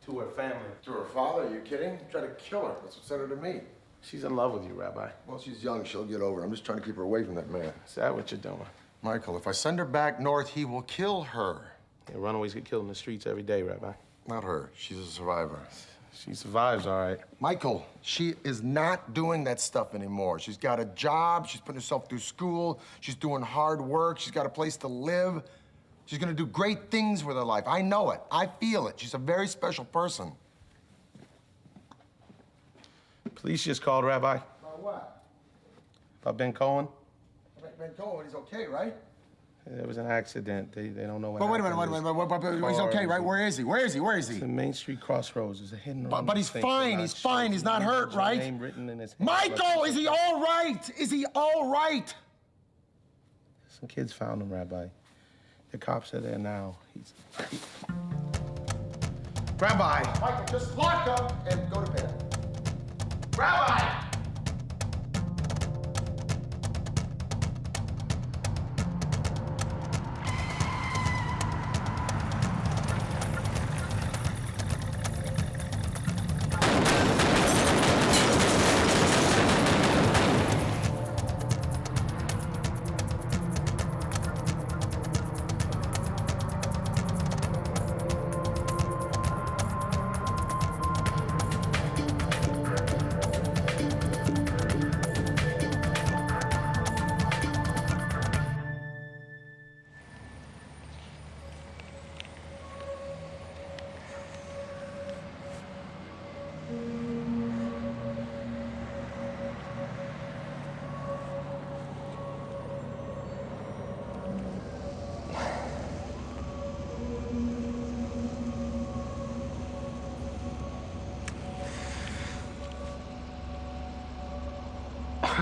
To her family. To her father? Are you kidding? He tried to kill her. That's what sent her to me. She's in love with you, Rabbi. Well, she's young. She'll get over it. I'm just trying to keep her away from that man. Is that what you're doing? Michael, if I send her back north, he will kill her. Yeah, runaways get killed in the streets every day, Rabbi. Not her. She's a survivor. She survives, all right. Michael, she is not doing that stuff anymore. She's got a job. She's putting herself through school. She's doing hard work. She's got a place to live. She's gonna do great things with her life. I know it. I feel it. She's a very special person. Police just called, Rabbi. About what? About Ben Cohen. Ben Cohen, he's okay, right? There was an accident. They don't know what But wait a happened. minute. He's okay, right? Where is he? It's the Main Street Crossroads. There's a hidden. But he's fine. He's fine. He's not hurt, right? Name written in his hand. Michael, is he all right? Is he all right? Some kids found him, Rabbi. The cops are there now. Rabbi! Michael, just lock up and go to bed. Rabbi!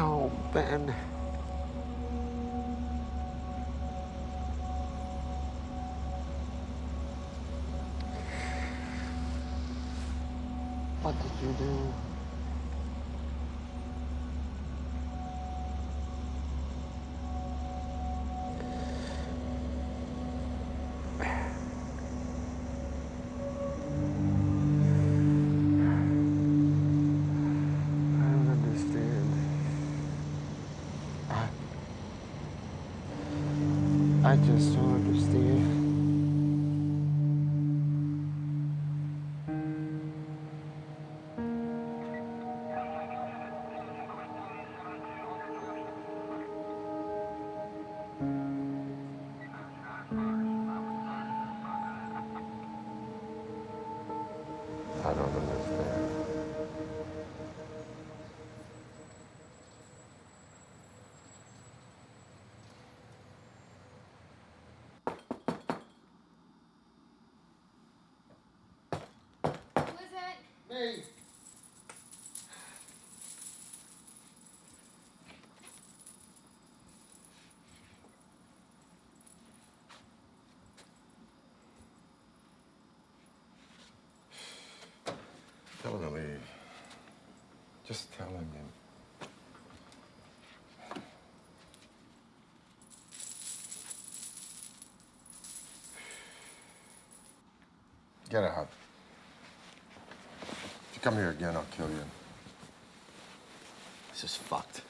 Oh, Ben. What did you do? I just don't understand. I don't understand. Me. Tell him to leave. Just tell him. Get out. If you come here again, I'll kill you. This is fucked.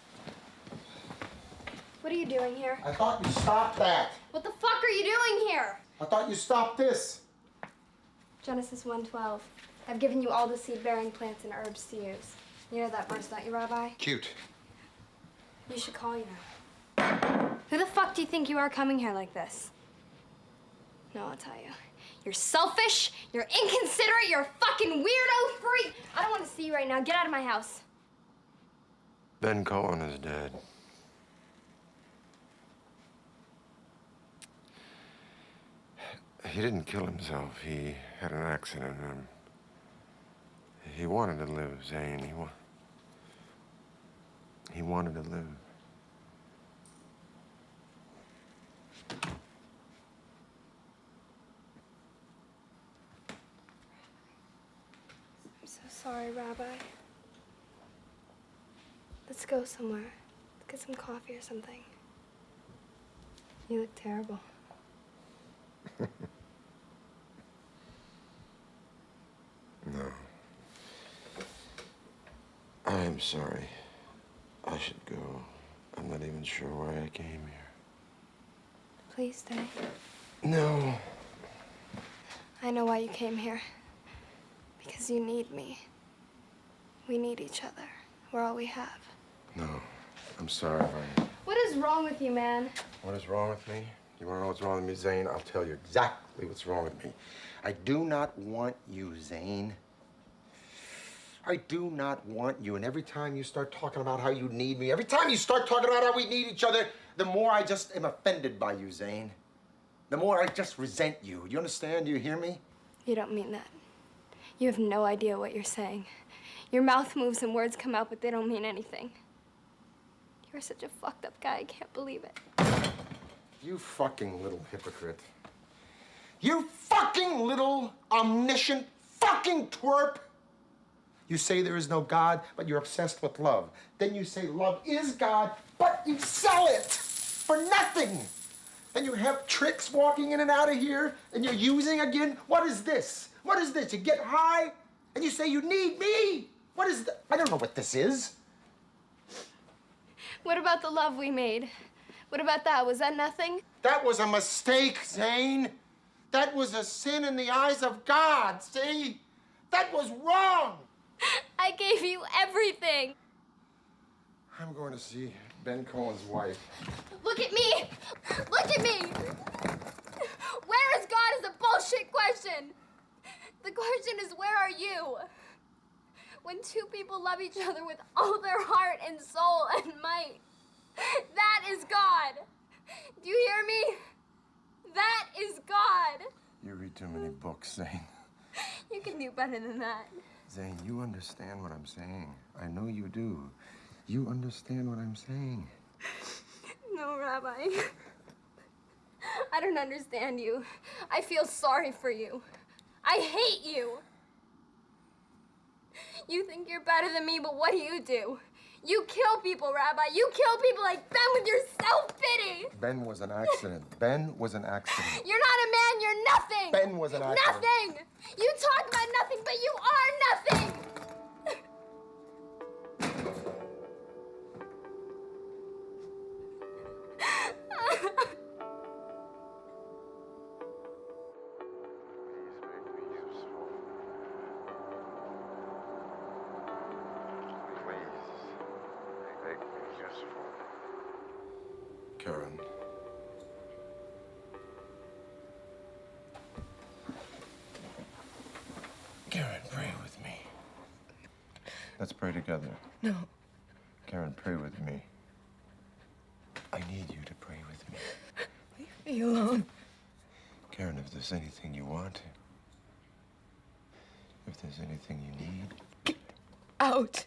What are you doing here? I thought you stopped that. What the fuck are you doing here? I thought you stopped this. Genesis 1:12. I've given you all the seed-bearing plants and herbs to use. You know that verse, don't you, Rabbi? Cute. You should call you now. Who the fuck do you think you are coming here like this? No, I'll tell you. You're selfish, you're inconsiderate, you're a fucking weirdo freak. I don't want to see you right now. Get out of my house. Ben Cohen is dead. He didn't kill himself. He had an accident. He wanted to live, Zane. He wanted to live. I'm so sorry, Rabbi. Let's go somewhere. Let's get some coffee or something. You look terrible. I'm sorry. I should go. I'm not even sure why I came here. Please stay. No. I know why you came here. Because you need me. We need each other. We're all we have. No. I'm sorry if I... What is wrong with you, man? What is wrong with me? You want to know what's wrong with me, Zane? I'll tell you exactly what's wrong with me. I do not want you, Zane. I do not want you. And every time you start talking about how you need me, every time you start talking about how we need each other, the more I just am offended by you, Zane. The more I just resent you. You understand? Do you hear me? You don't mean that. You have no idea what you're saying. Your mouth moves and words come out, but they don't mean anything. You're such a fucked up guy. I can't believe it. You fucking little hypocrite. You fucking little omniscient fucking twerp. You say there is no God, but you're obsessed with love. Then you say love is God, but you sell it for nothing. And you have tricks walking in and out of here, and you're using again. What is this? What is this? You get high, and you say you need me. What is that? I don't know what this is. What about the love we made? What about that? Was that nothing? That was a mistake, Zane. That was a sin in the eyes of God, see? That was wrong. I gave you everything. I'm going to see Ben Cohen's wife. Look at me! Look at me! Where is God is a bullshit question. The question is, where are you? When two people love each other with all their heart and soul and might, that is God. Do you hear me? That is God. You read too many books, Zane. You can do better than that. Zane, you understand what I'm saying. I know you do. You understand what I'm saying. No, Rabbi. I don't understand you. I feel sorry for you. I hate you. You think you're better than me, but what do? You kill people, Rabbi. You kill people like Ben with your self-pity. Ben was an accident. Ben was an accident. You're not a man. You're nothing. Ben was an accident. Nothing. You talk about nothing, but you are nothing. Karen. Karen, pray with me. Let's pray together. No. Karen, pray with me. I need you to pray with me. Leave me alone. Karen, if there's anything you want, if there's anything you need, Get out.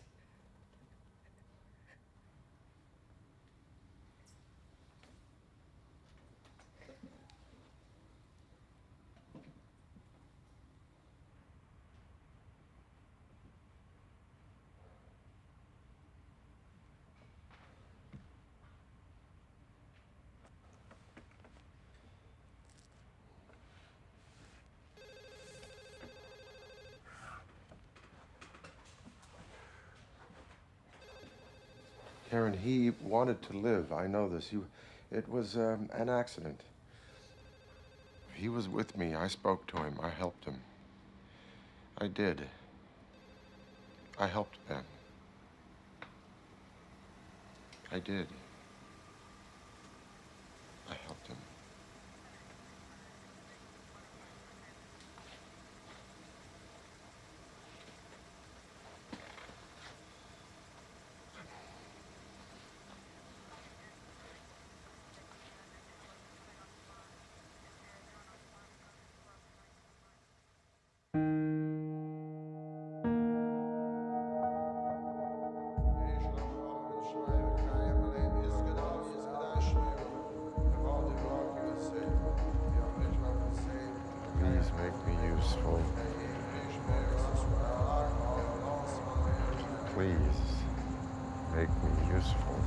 Karen, he wanted to live. I know this. It was an accident. He was with me. I spoke to him. I helped him. I did. I helped Ben. I did. I helped him. Please make me useful. Please make me useful.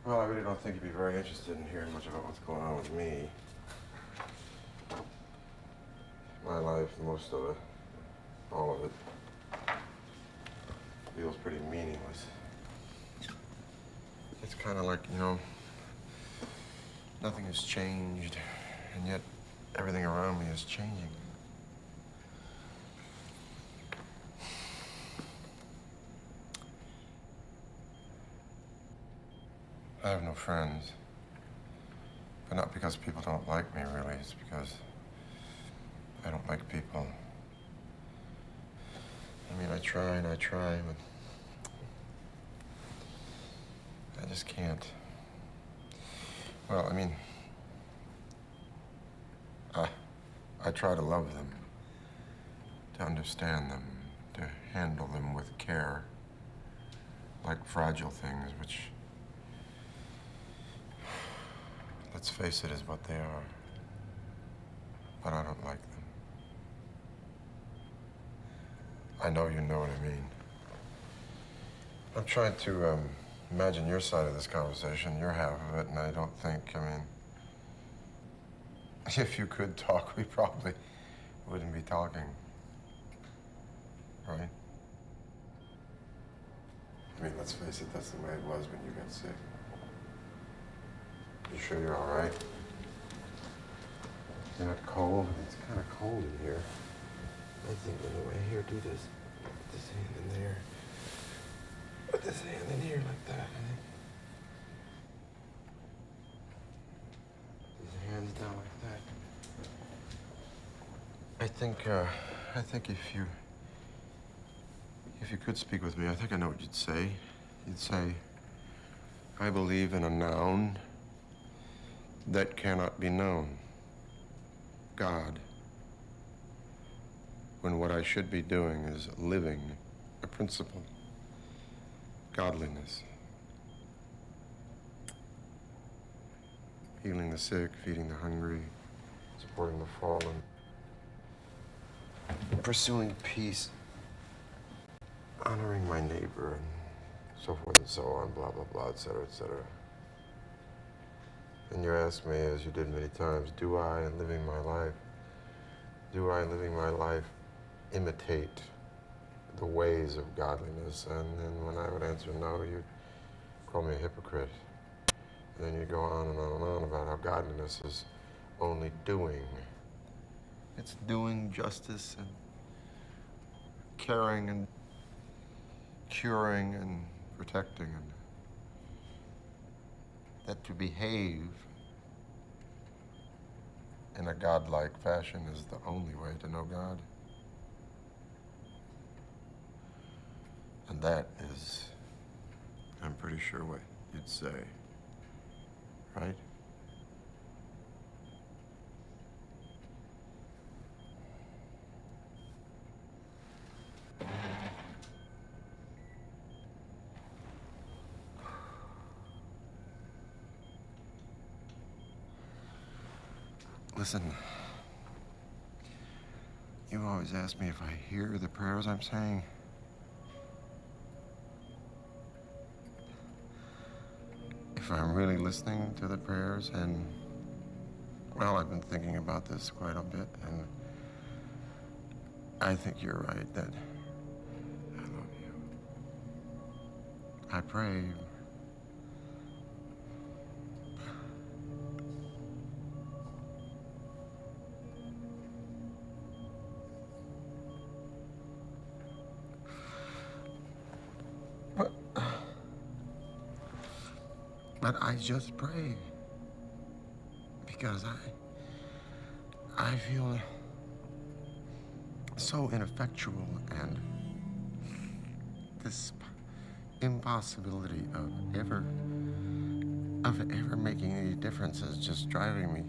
Well, I really don't think you'd be very interested in hearing much about what's going on with me. My life, most of it, all of it, feels pretty meaningless. It's kind of like, you know, nothing has changed, and yet everything around me is changing. I have no friends. But not because people don't like me, really. It's because I don't like people. I mean, I try and I try, but I just can't. Well, I mean, I try to love them, to understand them, to handle them with care, like fragile things, which, let's face it, is what they are. But I don't like them. I know you know what I mean. I'm trying to imagine your side of this conversation, your half of it, and I don't think, I mean, if you could talk, we probably wouldn't be talking, right? I mean, let's face it, that's the way it was when you got sick. You sure you're all right? You're not cold? It's kind of cold in here. I think anyway. Here, do this. Put this hand in there. Put this hand in here like that, I think. These hands down like that. I think if you could speak with me, I think I know what you'd say. You'd say, I believe in a noun that cannot be known. God. When what I should be doing is living a principle. Godliness. Healing the sick, feeding the hungry, supporting the fallen. Pursuing peace. Honoring my neighbor, and so forth and so on, blah, blah, blah, et cetera, et cetera. And you ask me, as you did many times, do I, in living my life, imitate the ways of godliness? And then when I would answer no, you'd call me a hypocrite. And then you go on and on and on about how godliness is only doing. It's doing justice and caring and curing and protecting, and that to behave in a godlike fashion is the only way to know God. And that is, I'm pretty sure, what you'd say, right? Listen, you always ask me if I hear the prayers I'm saying. If I'm really listening to the prayers, and, well, I've been thinking about this quite a bit, and I think you're right that I love you. I pray. But I just pray because I feel so ineffectual, and this impossibility of ever making any difference is just driving me.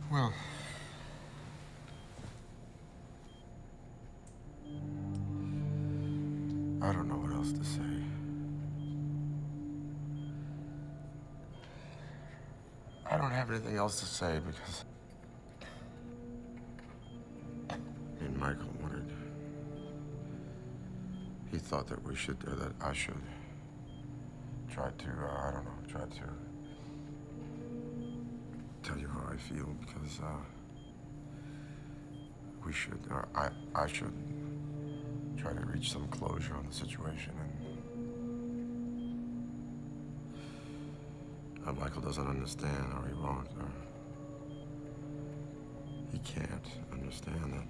Well, else to say. I don't have anything else to say because me and Michael wanted. He thought that we should, or that I should try to, I don't know, try to tell you how I feel because we should, or I should try to reach some closure on the situation. And Michael doesn't understand, or he won't, or he can't understand that.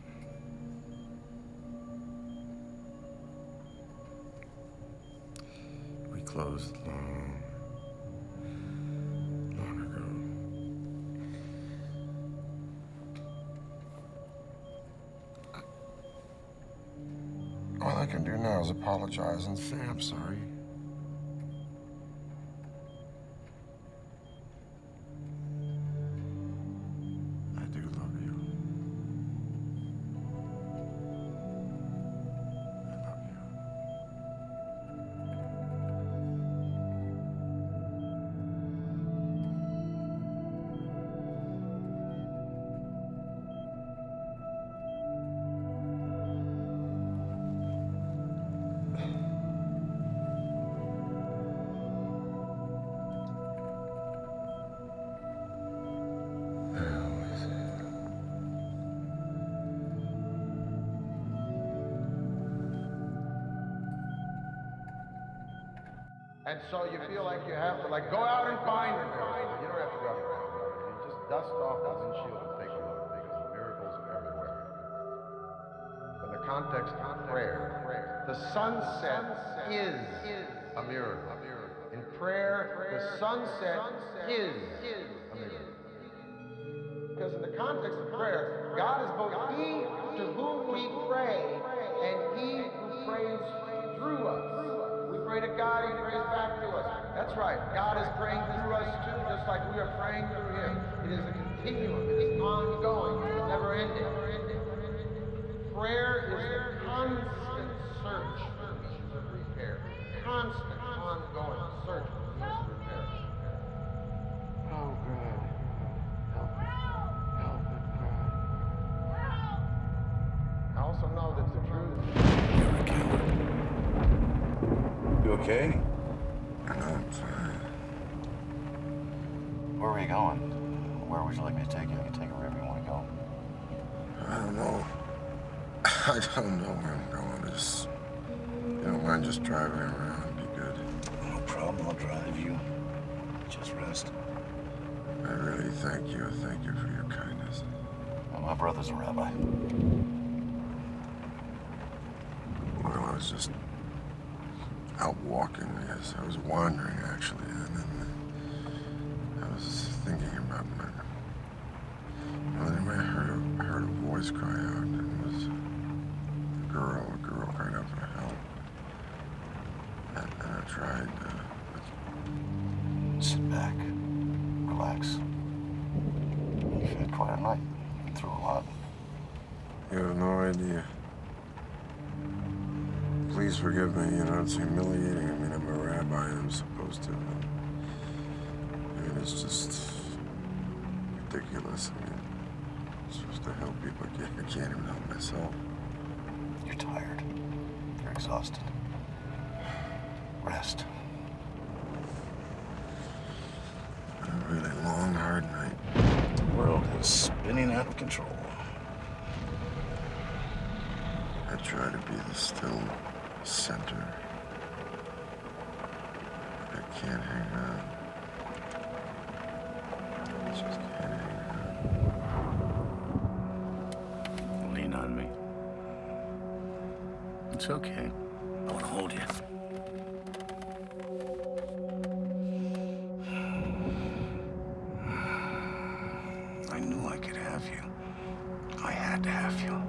We closed long ago. All I can do now is apologize and say I'm sorry. I do love you. I love you. And so you feel like you have to go out and find a miracle. You don't have to go out and find a miracle. You just dust off the windshield and take a look because miracles are everywhere. In the context of prayer, the sunset is a miracle. In prayer, the sunset is a miracle. Because in the context of prayer, God is both He to whom we pray and He who prays through us. We pray to God, He prays back to us. That's right. God is praying through us too, just like we are praying through Him. It is a continuum. It is ongoing. It is never ending. Prayer is the constant search for means of repair. Constant, ongoing search for means of repair. Oh, God. Help me. Help me, God. I also know that the truth. You're a coward. You okay? I know, I'm sorry. Where are you going? Where would you like me to take you? I can take you wherever you want to go. I don't know. I don't know where I'm going. Just, you don't mind just driving around. Be good. No problem. I'll drive you. Just rest. I really thank you. Thank you for your kindness. Well, my brother's a rabbi. Well, I was just out walking, I guess. I was wandering, actually, and then I was thinking about my... Well, anyway, I heard a voice cry out, and it was a girl crying out for help. And I tried Sit back. Relax. You've had quite a night. Been through a lot. You have no idea. Please forgive me, it's humiliating. I mean, I'm a rabbi and I'm supposed to. It's just ridiculous. I mean, I'm supposed to help people. I can't even help myself. You're tired. You're exhausted. Rest. Been a really long, hard night. The world is spinning out of control. I try to be the still center. But I can't hang on. I just can't hang on. Lean on me. It's okay. I want to hold you. I knew I could have you. I had to have you.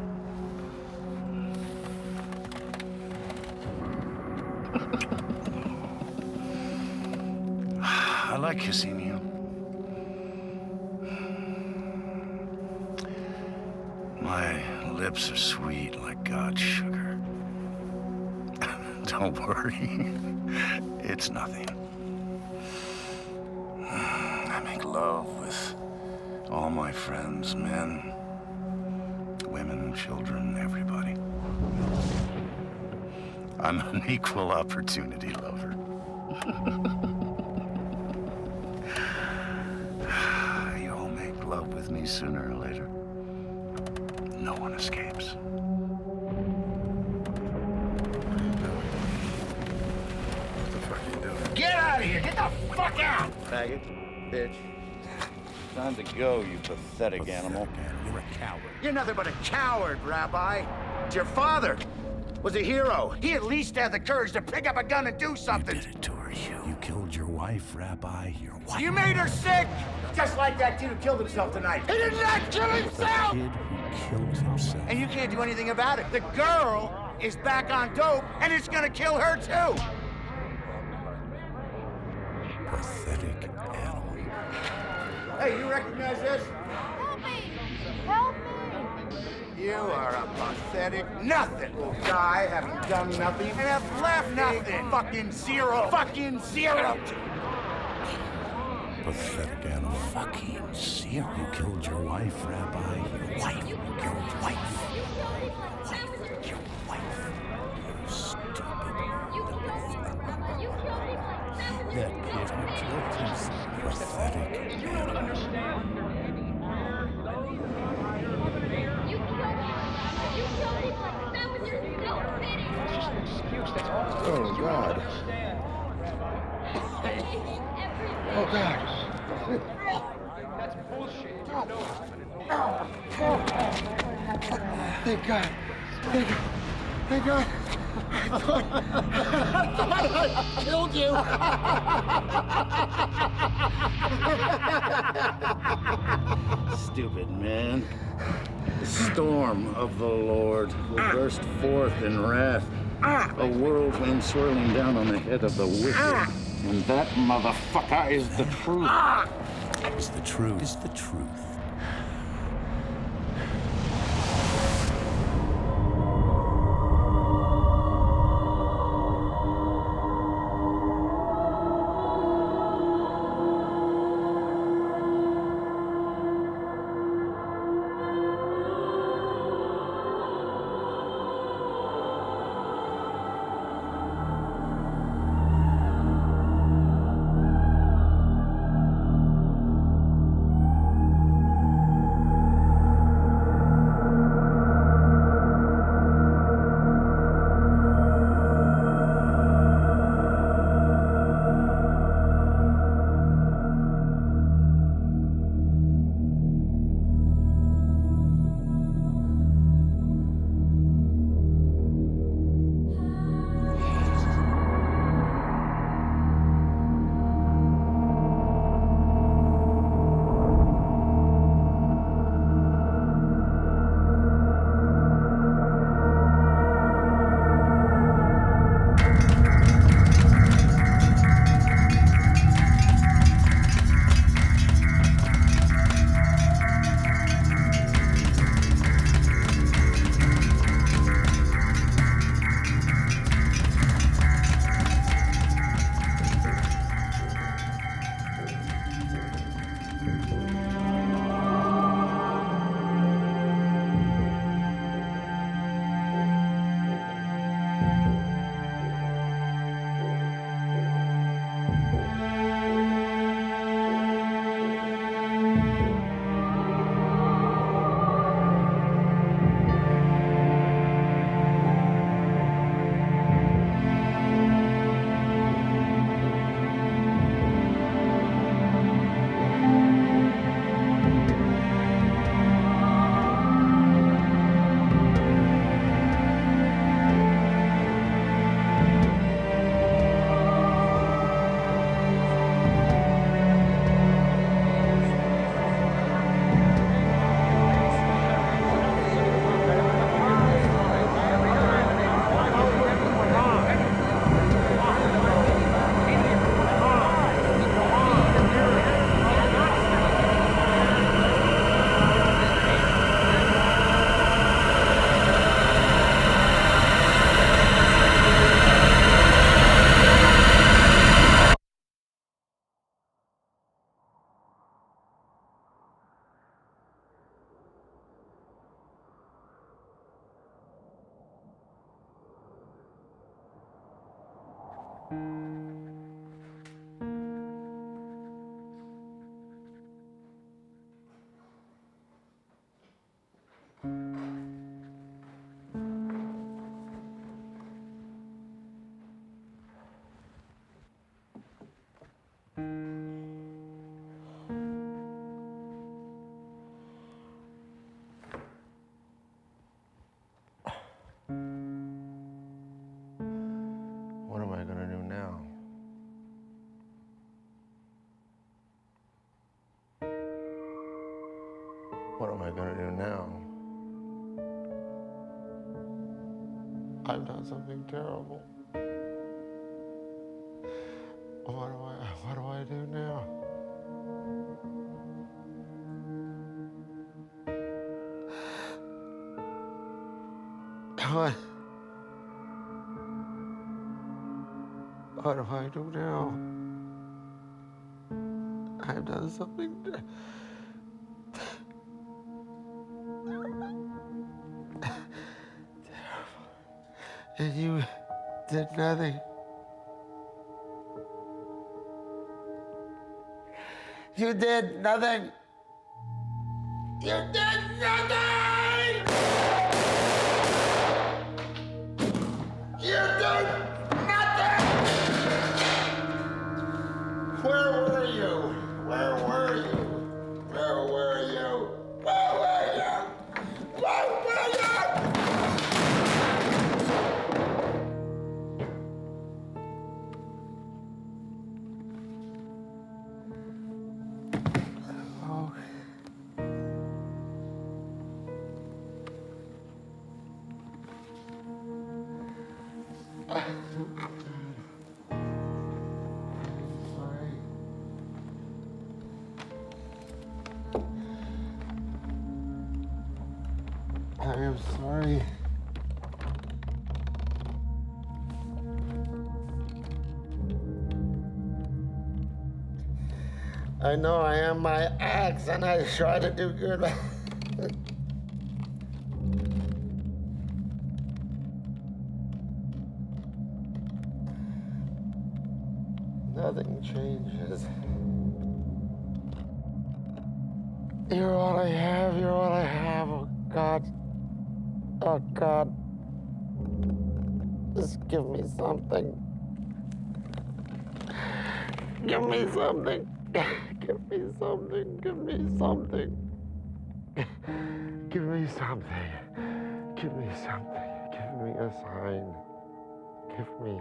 I like kissing you. My lips are sweet like God's sugar. Don't worry. It's nothing. I make love with all my friends, men, women, children, everybody. I'm an equal opportunity lover. You all make love with me sooner or later. No one escapes. What the fuck are you doing? Get out of here! Get the fuck out! Faggot, bitch. Time to go, you pathetic animal. You're a coward. You're nothing but a coward, Rabbi. Your father was a hero. He at least had the courage to pick up a gun and do something. You did it to her, you killed your wife, Rabbi. Your wife. You made her sick! Just like that kid who killed himself tonight. He did not kill himself! The kid who killed himself. And you can't do anything about it. The girl is back on dope, and it's gonna kill her too! Pathetic animal. Hey, you recognize this? Help me! Help me! You are a pathetic nothing. Will die having done nothing and have left nothing. Fucking zero. Fucking zero. Pathetic animal. Fucking zero. You killed your wife, Rabbi. Your wife. You killed your wife. Your wife. You stupid. That kid who killed himself. Pathetic animal. Oh, God. Oh, God. That's bullshit. You know Thank God. Thank God. I thought I killed you. Stupid man. The storm of the Lord will burst forth in wrath. A whirlwind swirling down on the head of the wicked. And that motherfucker is the truth. Is the truth. Is the truth. What am I gonna do now? I've done something terrible. What do I do now? What do I do now? I've done something terrible. And you did nothing. You did nothing. You did nothing! You did nothing! Where were you? Where were you? Where were you? Where were you? Where were you? Oh. Sorry. I am sorry. I know I am my axe and I try to do good. Nothing changes. You're all I have, you're all I have, oh God. Oh God. Just give me something. Give me something. Give me something. Give me something. Give me something. Give me something. Give me a sign. Give me.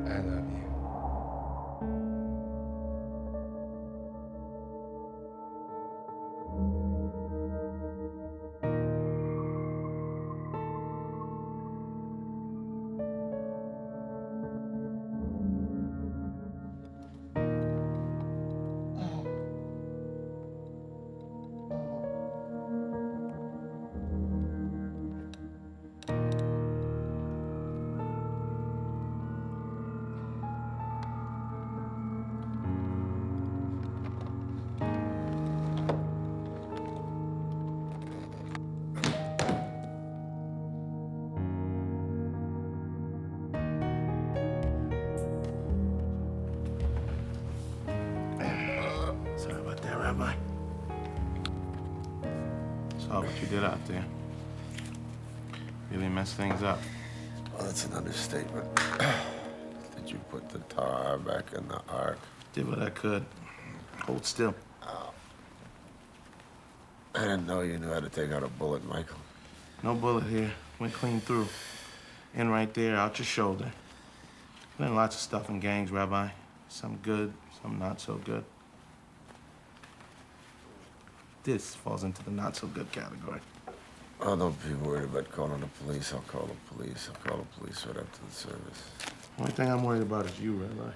I love you. Sorry about that, Rabbi. Saw what you did out there. Really messed things up. Well, that's an understatement. Did you put the tar back in the ark? Did what I could. Hold still. I didn't know you knew how to take out a bullet, Michael. No bullet here. Went clean through. In right there, out your shoulder. Been lots of stuff in gangs, Rabbi. Some good, some not so good. This falls into the not so good category. Oh, don't be worried about calling the police. I'll call the police. I'll call the police right after the service. Only thing I'm worried about is you, Rabbi.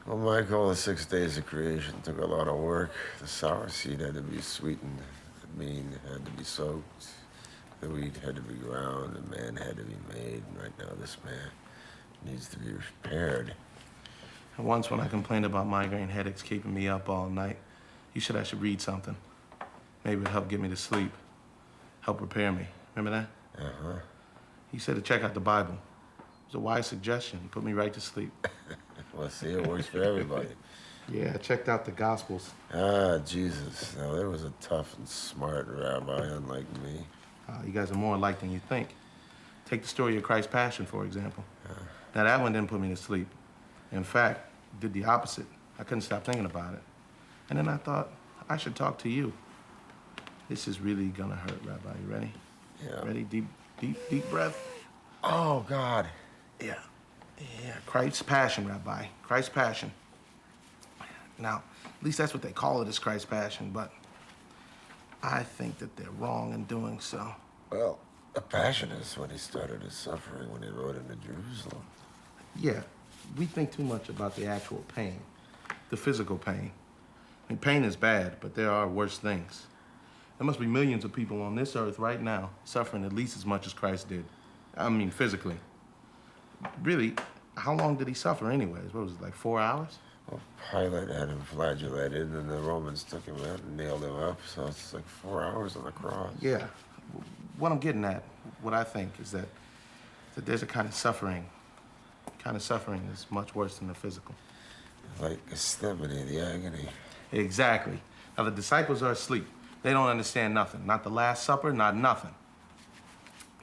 Well, Michael, the 6 days of creation took a lot of work. The sour seed had to be sweetened. The bean had to be soaked. The wheat had to be ground. The man had to be made. And right now, this man needs to be repaired. And once when I complained about migraine headaches keeping me up all night, you said I should read something. Maybe it'd help get me to sleep. Help prepare me. Remember that? Uh-huh. You said to check out the Bible. It was a wise suggestion. Put me right to sleep. Well, see, it works for everybody. Yeah, I checked out the Gospels. Ah, Jesus. Now, there was a tough and smart rabbi, unlike me. You guys are more alike than you think. Take the story of Christ's Passion, for example. Now, that one didn't put me to sleep. In fact, it did the opposite. I couldn't stop thinking about it. And then I thought, I should talk to you. This is really gonna hurt, Rabbi. You ready? Yeah. Ready? Deep breath. Oh, God. Yeah. Yeah. Christ's passion, Rabbi. Christ's passion. Now, at least that's what they call it, is Christ's passion, but I think that they're wrong in doing so. Well, the passion is when he started his suffering, when he rode into Jerusalem. Yeah, we think too much about the actual pain, the physical pain. I mean, pain is bad, but there are worse things. There must be millions of people on this earth right now suffering at least as much as Christ did. I mean, physically. Really, how long did he suffer anyways? What was it, like 4 hours? Well, Pilate had him flagellated, and the Romans took him out and nailed him up, so it's like 4 hours on the cross. Yeah. What I'm getting at, what I think, is that there's a kind of suffering. Kind of suffering is much worse than the physical. Like Gethsemane, the agony. Exactly. Now, the disciples are asleep. They don't understand nothing. Not the Last Supper, not nothing.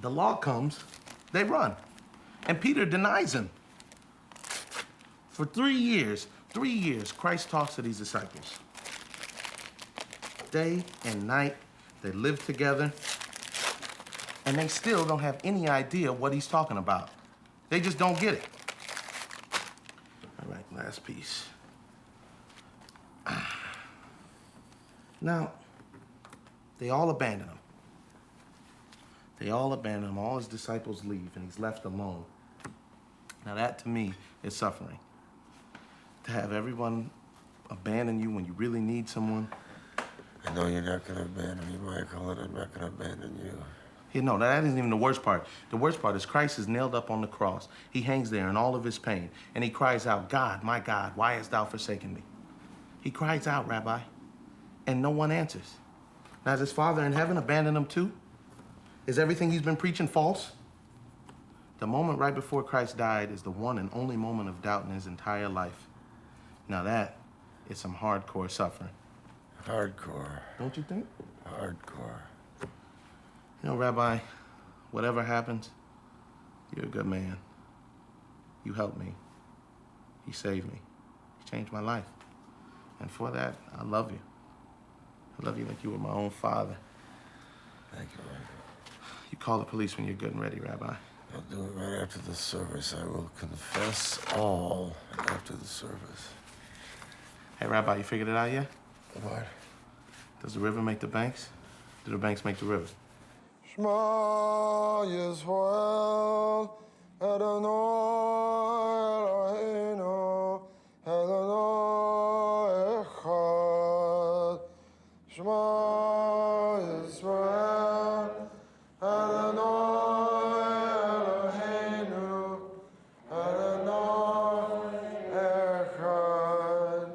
The law comes, they run. And Peter denies him. For 3 years, Christ talks to these disciples. Day and night, they live together, and they still don't have any idea what he's talking about. They just don't get it. All right, last piece. Now, they all abandon him. They all abandon him. All his disciples leave, and he's left alone. Now, that to me is suffering. To have everyone abandon you when you really need someone. I know you're not going to abandon me, Michael, and I'm not going to abandon you. Yeah, no, that isn't even the worst part. The worst part is Christ is nailed up on the cross. He hangs there in all of his pain, and he cries out, God, my God, why hast thou forsaken me? He cries out, Rabbi, and no one answers. Now, has his Father in heaven abandoned him too? Is everything he's been preaching false? The moment right before Christ died is the one and only moment of doubt in his entire life. Now that is some hardcore suffering. Hardcore. Don't you think? Hardcore. You know, Rabbi, whatever happens, you're a good man. You helped me. You saved me. You changed my life. And for that, I love you. I love you like you were my own father. Thank you, Michael. You call the police when you're good and ready, Rabbi. I'll do it right after the service. I will confess all after the service. Hey, Rabbi, you figured it out yet? What? Does the river make the banks? Do the banks make the river? Shema Yisrael, Adonai Eloheinu, Adonai Echad. Shema Yisrael, Adonai Eloheinu, Adonai Echad.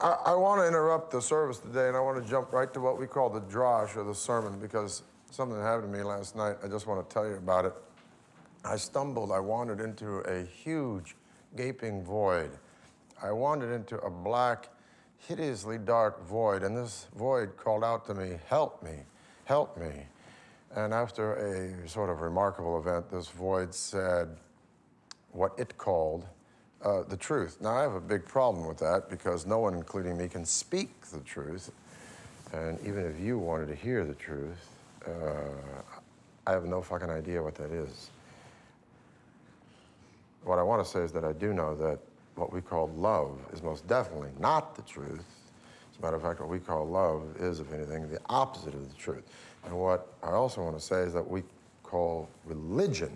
I want to interrupt the service today, and I want to jump right to what we call the drash, or the sermon, because something happened to me last night. I just want to tell you about it. I wandered into a huge, gaping void. I wandered into a black, hideously dark void, and this void called out to me, help me, help me. And after a sort of remarkable event, this void said what it called the truth. Now, I have a big problem with that because no one, including me, can speak the truth. And even if you wanted to hear the truth, I have no fucking idea what that is. What I want to say is that I do know that what we call love is most definitely not the truth. As a matter of fact, what we call love is, if anything, the opposite of the truth. And what I also want to say is that we call religion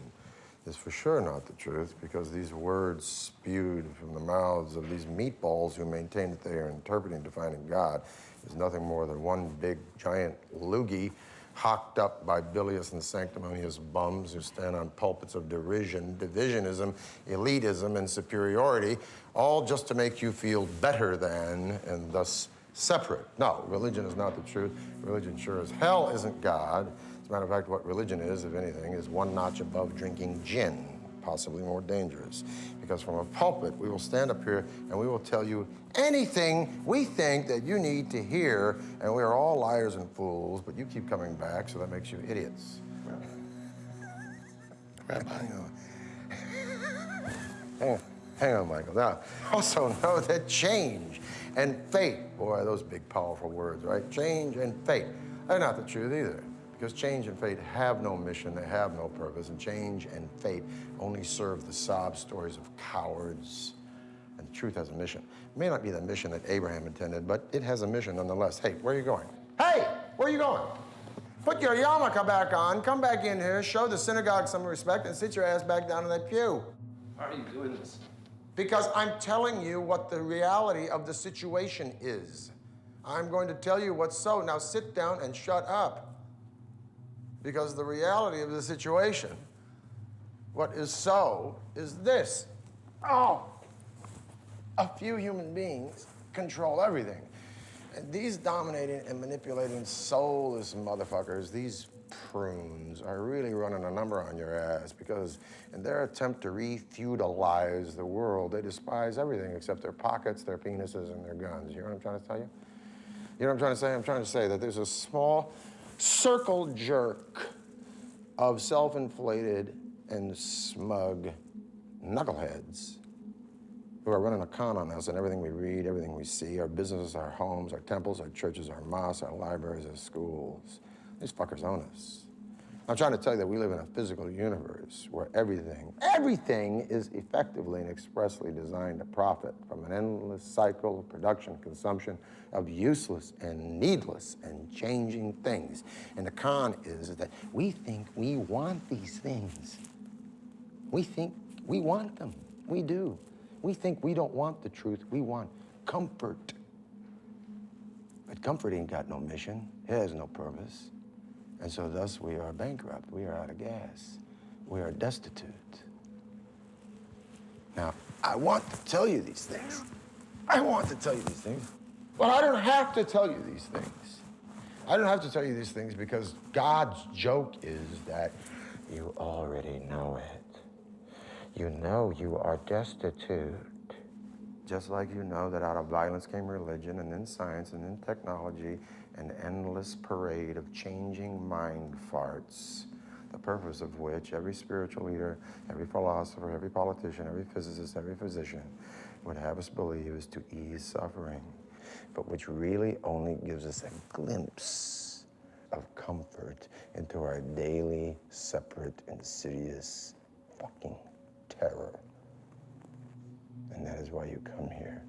is for sure not the truth, because these words spewed from the mouths of these meatballs who maintain that they are interpreting, defining God is nothing more than one big, giant loogie hocked up by bilious and sanctimonious bums who stand on pulpits of derision, divisionism, elitism, and superiority, all just to make you feel better than and thus separate. No, religion is not the truth. Religion sure as hell isn't God. As a matter of fact, what religion is, if anything, is one notch above drinking gin, possibly more dangerous. Because from a pulpit, we will stand up here and we will tell you anything we think that you need to hear, and we are all liars and fools, but you keep coming back, so that makes you idiots. Rabbi. Hang on, Michael. Now, also know that change and fate, boy, those big, powerful words, right? Change and fate, they're not the truth either. Because change and fate have no mission, they have no purpose, and change and fate only serve the sob stories of cowards. And the truth has a mission. It may not be the mission that Abraham intended, but it has a mission nonetheless. Hey, where are you going? Hey, where are you going? Put your yarmulke back on, come back in here, show the synagogue some respect, and sit your ass back down in that pew. Why are you doing this? Because I'm telling you what the reality of the situation is. I'm going to tell you what's so. Now sit down and shut up. Because the reality of the situation, what is so, is this. Oh, a few human beings control everything. And these dominating and manipulating soulless motherfuckers, these prunes, are really running a number on your ass because in their attempt to re-feudalize the world, they despise everything except their pockets, their penises, and their guns. You know what I'm trying to tell you? You know what I'm trying to say? I'm trying to say that there's a small circle jerk of self-inflated and smug knuckleheads who are running a con on us and everything we read, everything we see, our businesses, our homes, our temples, our churches, our mosques, our libraries, our schools. These fuckers own us. I'm trying to tell you that we live in a physical universe where everything is effectively and expressly designed to profit from an endless cycle of production, consumption of useless and needless and changing things. And the con is that we think we want these things. We think we want them. We do. We think we don't want the truth. We want comfort. But comfort ain't got no mission. It has no purpose. And so thus we are bankrupt. We are out of gas. We are destitute. Now, I want to tell you these things. I want to tell you these things. But I don't have to tell you these things. I don't have to tell you these things because God's joke is that you already know it. You know you are destitute. Just like you know that out of violence came religion, and then science, and then technology, an endless parade of changing mind farts, the purpose of which every spiritual leader, every philosopher, every politician, every physicist, every physician would have us believe is to ease suffering, but which really only gives us a glimpse of comfort into our daily, separate, insidious fucking terror. And that is why you come here,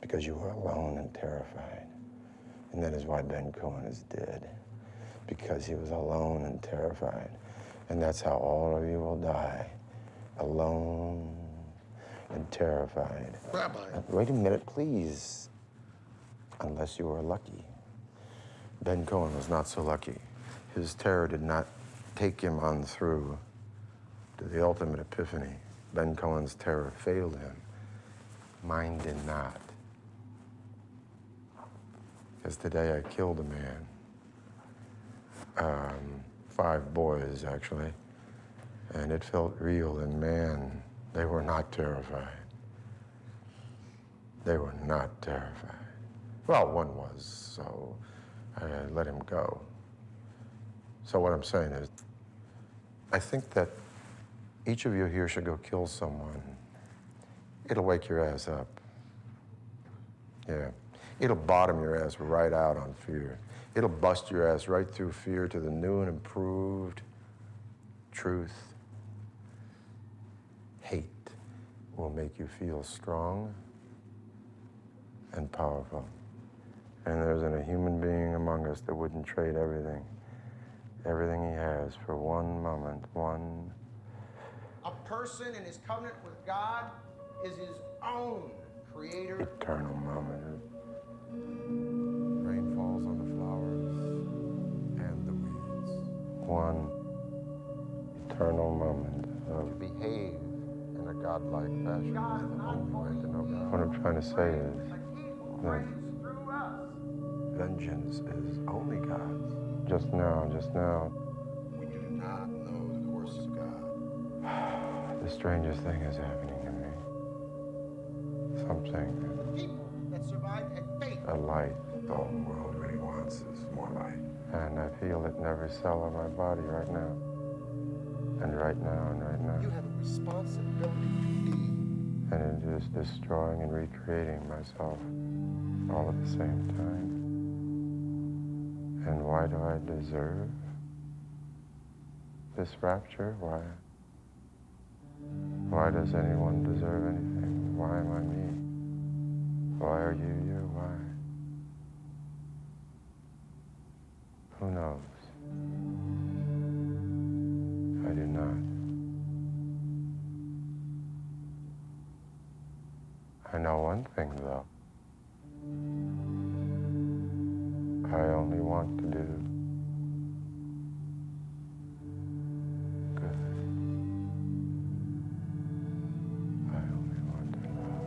because you are alone and terrified. And that is why Ben Cohen is dead, because he was alone and terrified. And that's how all of you will die, alone and terrified. Rabbi. Wait a minute, please. Unless you were lucky. Ben Cohen was not so lucky. His terror did not take him on through to the ultimate epiphany. Ben Cohen's terror failed him. Mine did not. Because today I killed a man. 5 boys, actually. And it felt real, and man, they were not terrified. They were not terrified. Well, one was, so I let him go. So what I'm saying is, I think that each of you here should go kill someone. It'll wake your ass up. Yeah. It'll bottom your ass right out on fear. It'll bust your ass right through fear to the new and improved truth. Hate will make you feel strong and powerful. And there isn't a human being among us that wouldn't trade everything he has for one moment, one. A person in his covenant with God is his own creator. Eternal moment. Rain falls on the flowers and the weeds. One eternal moment of behave in a godlike fashion. Is the only way to know God. What I'm trying to say is that vengeance is only God's. Just now. We do not know the course of God. The strangest thing is happening to me. Something. The people that survived had faith. A light. All the world really wants is more light. And I feel it in every cell of my body right now. and right now and right now. You have a responsibility to be. And it is destroying and recreating myself all at the same time. And why do I deserve this rapture? Why does anyone deserve anything? Why am I me? Why are you you? Why? Who knows? I do not. I know one thing, though. I only want to do good. I only want to love.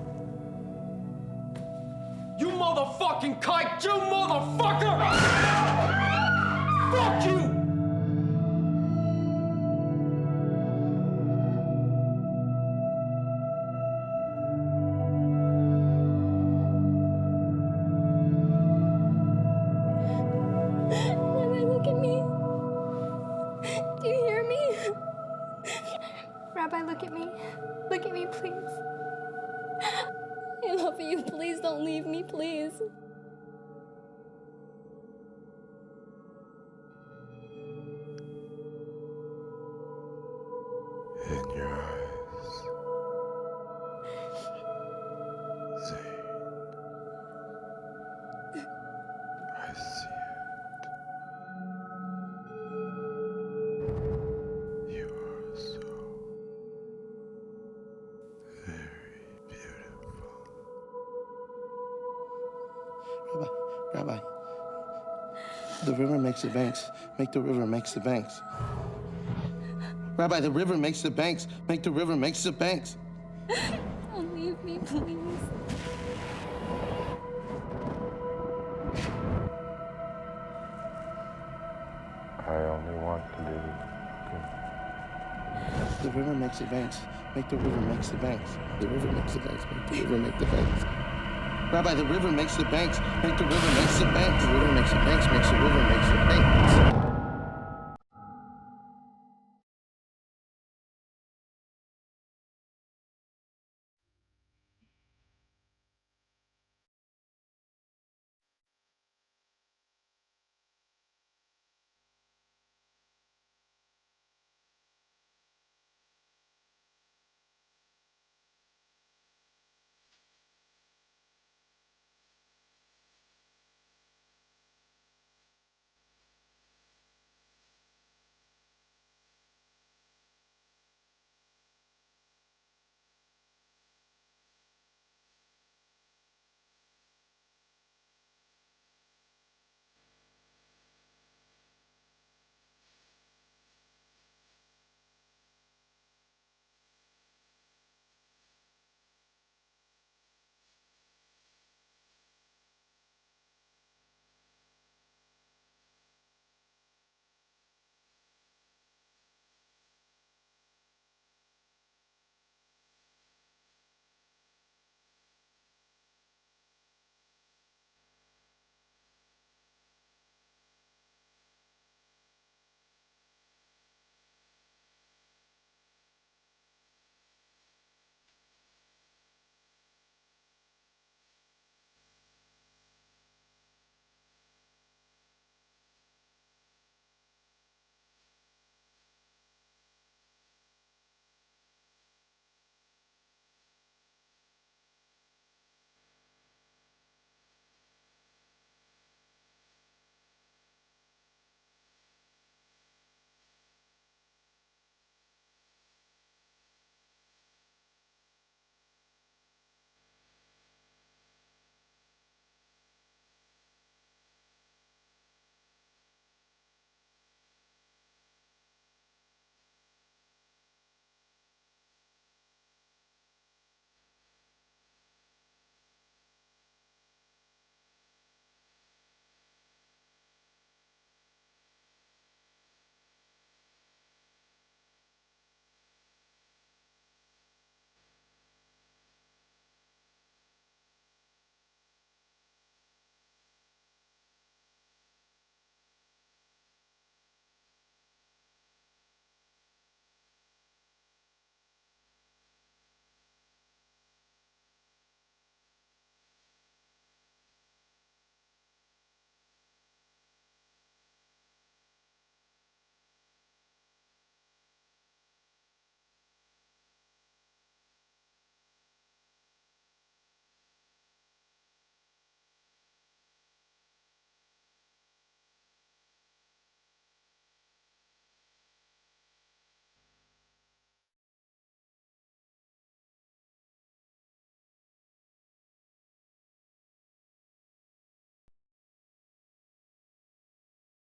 You motherfucking kike! You motherfucker! Fuck you! Rabbi, look at me. Do you hear me? Rabbi, look at me. Look at me, please. I love you. Please don't leave me, please. In your eyes, Zane, I see it. You are so very beautiful. Rabbi, the river makes the banks. Make the river makes the banks. Rabbi, the river makes the banks. Make the river makes the banks. Don't leave me, please. I only want to do good. The river makes the banks. Make the river makes the banks. The river makes the banks. Make the river make the banks. Rabbi, the river makes the banks. Make the river makes the banks. The river makes the banks.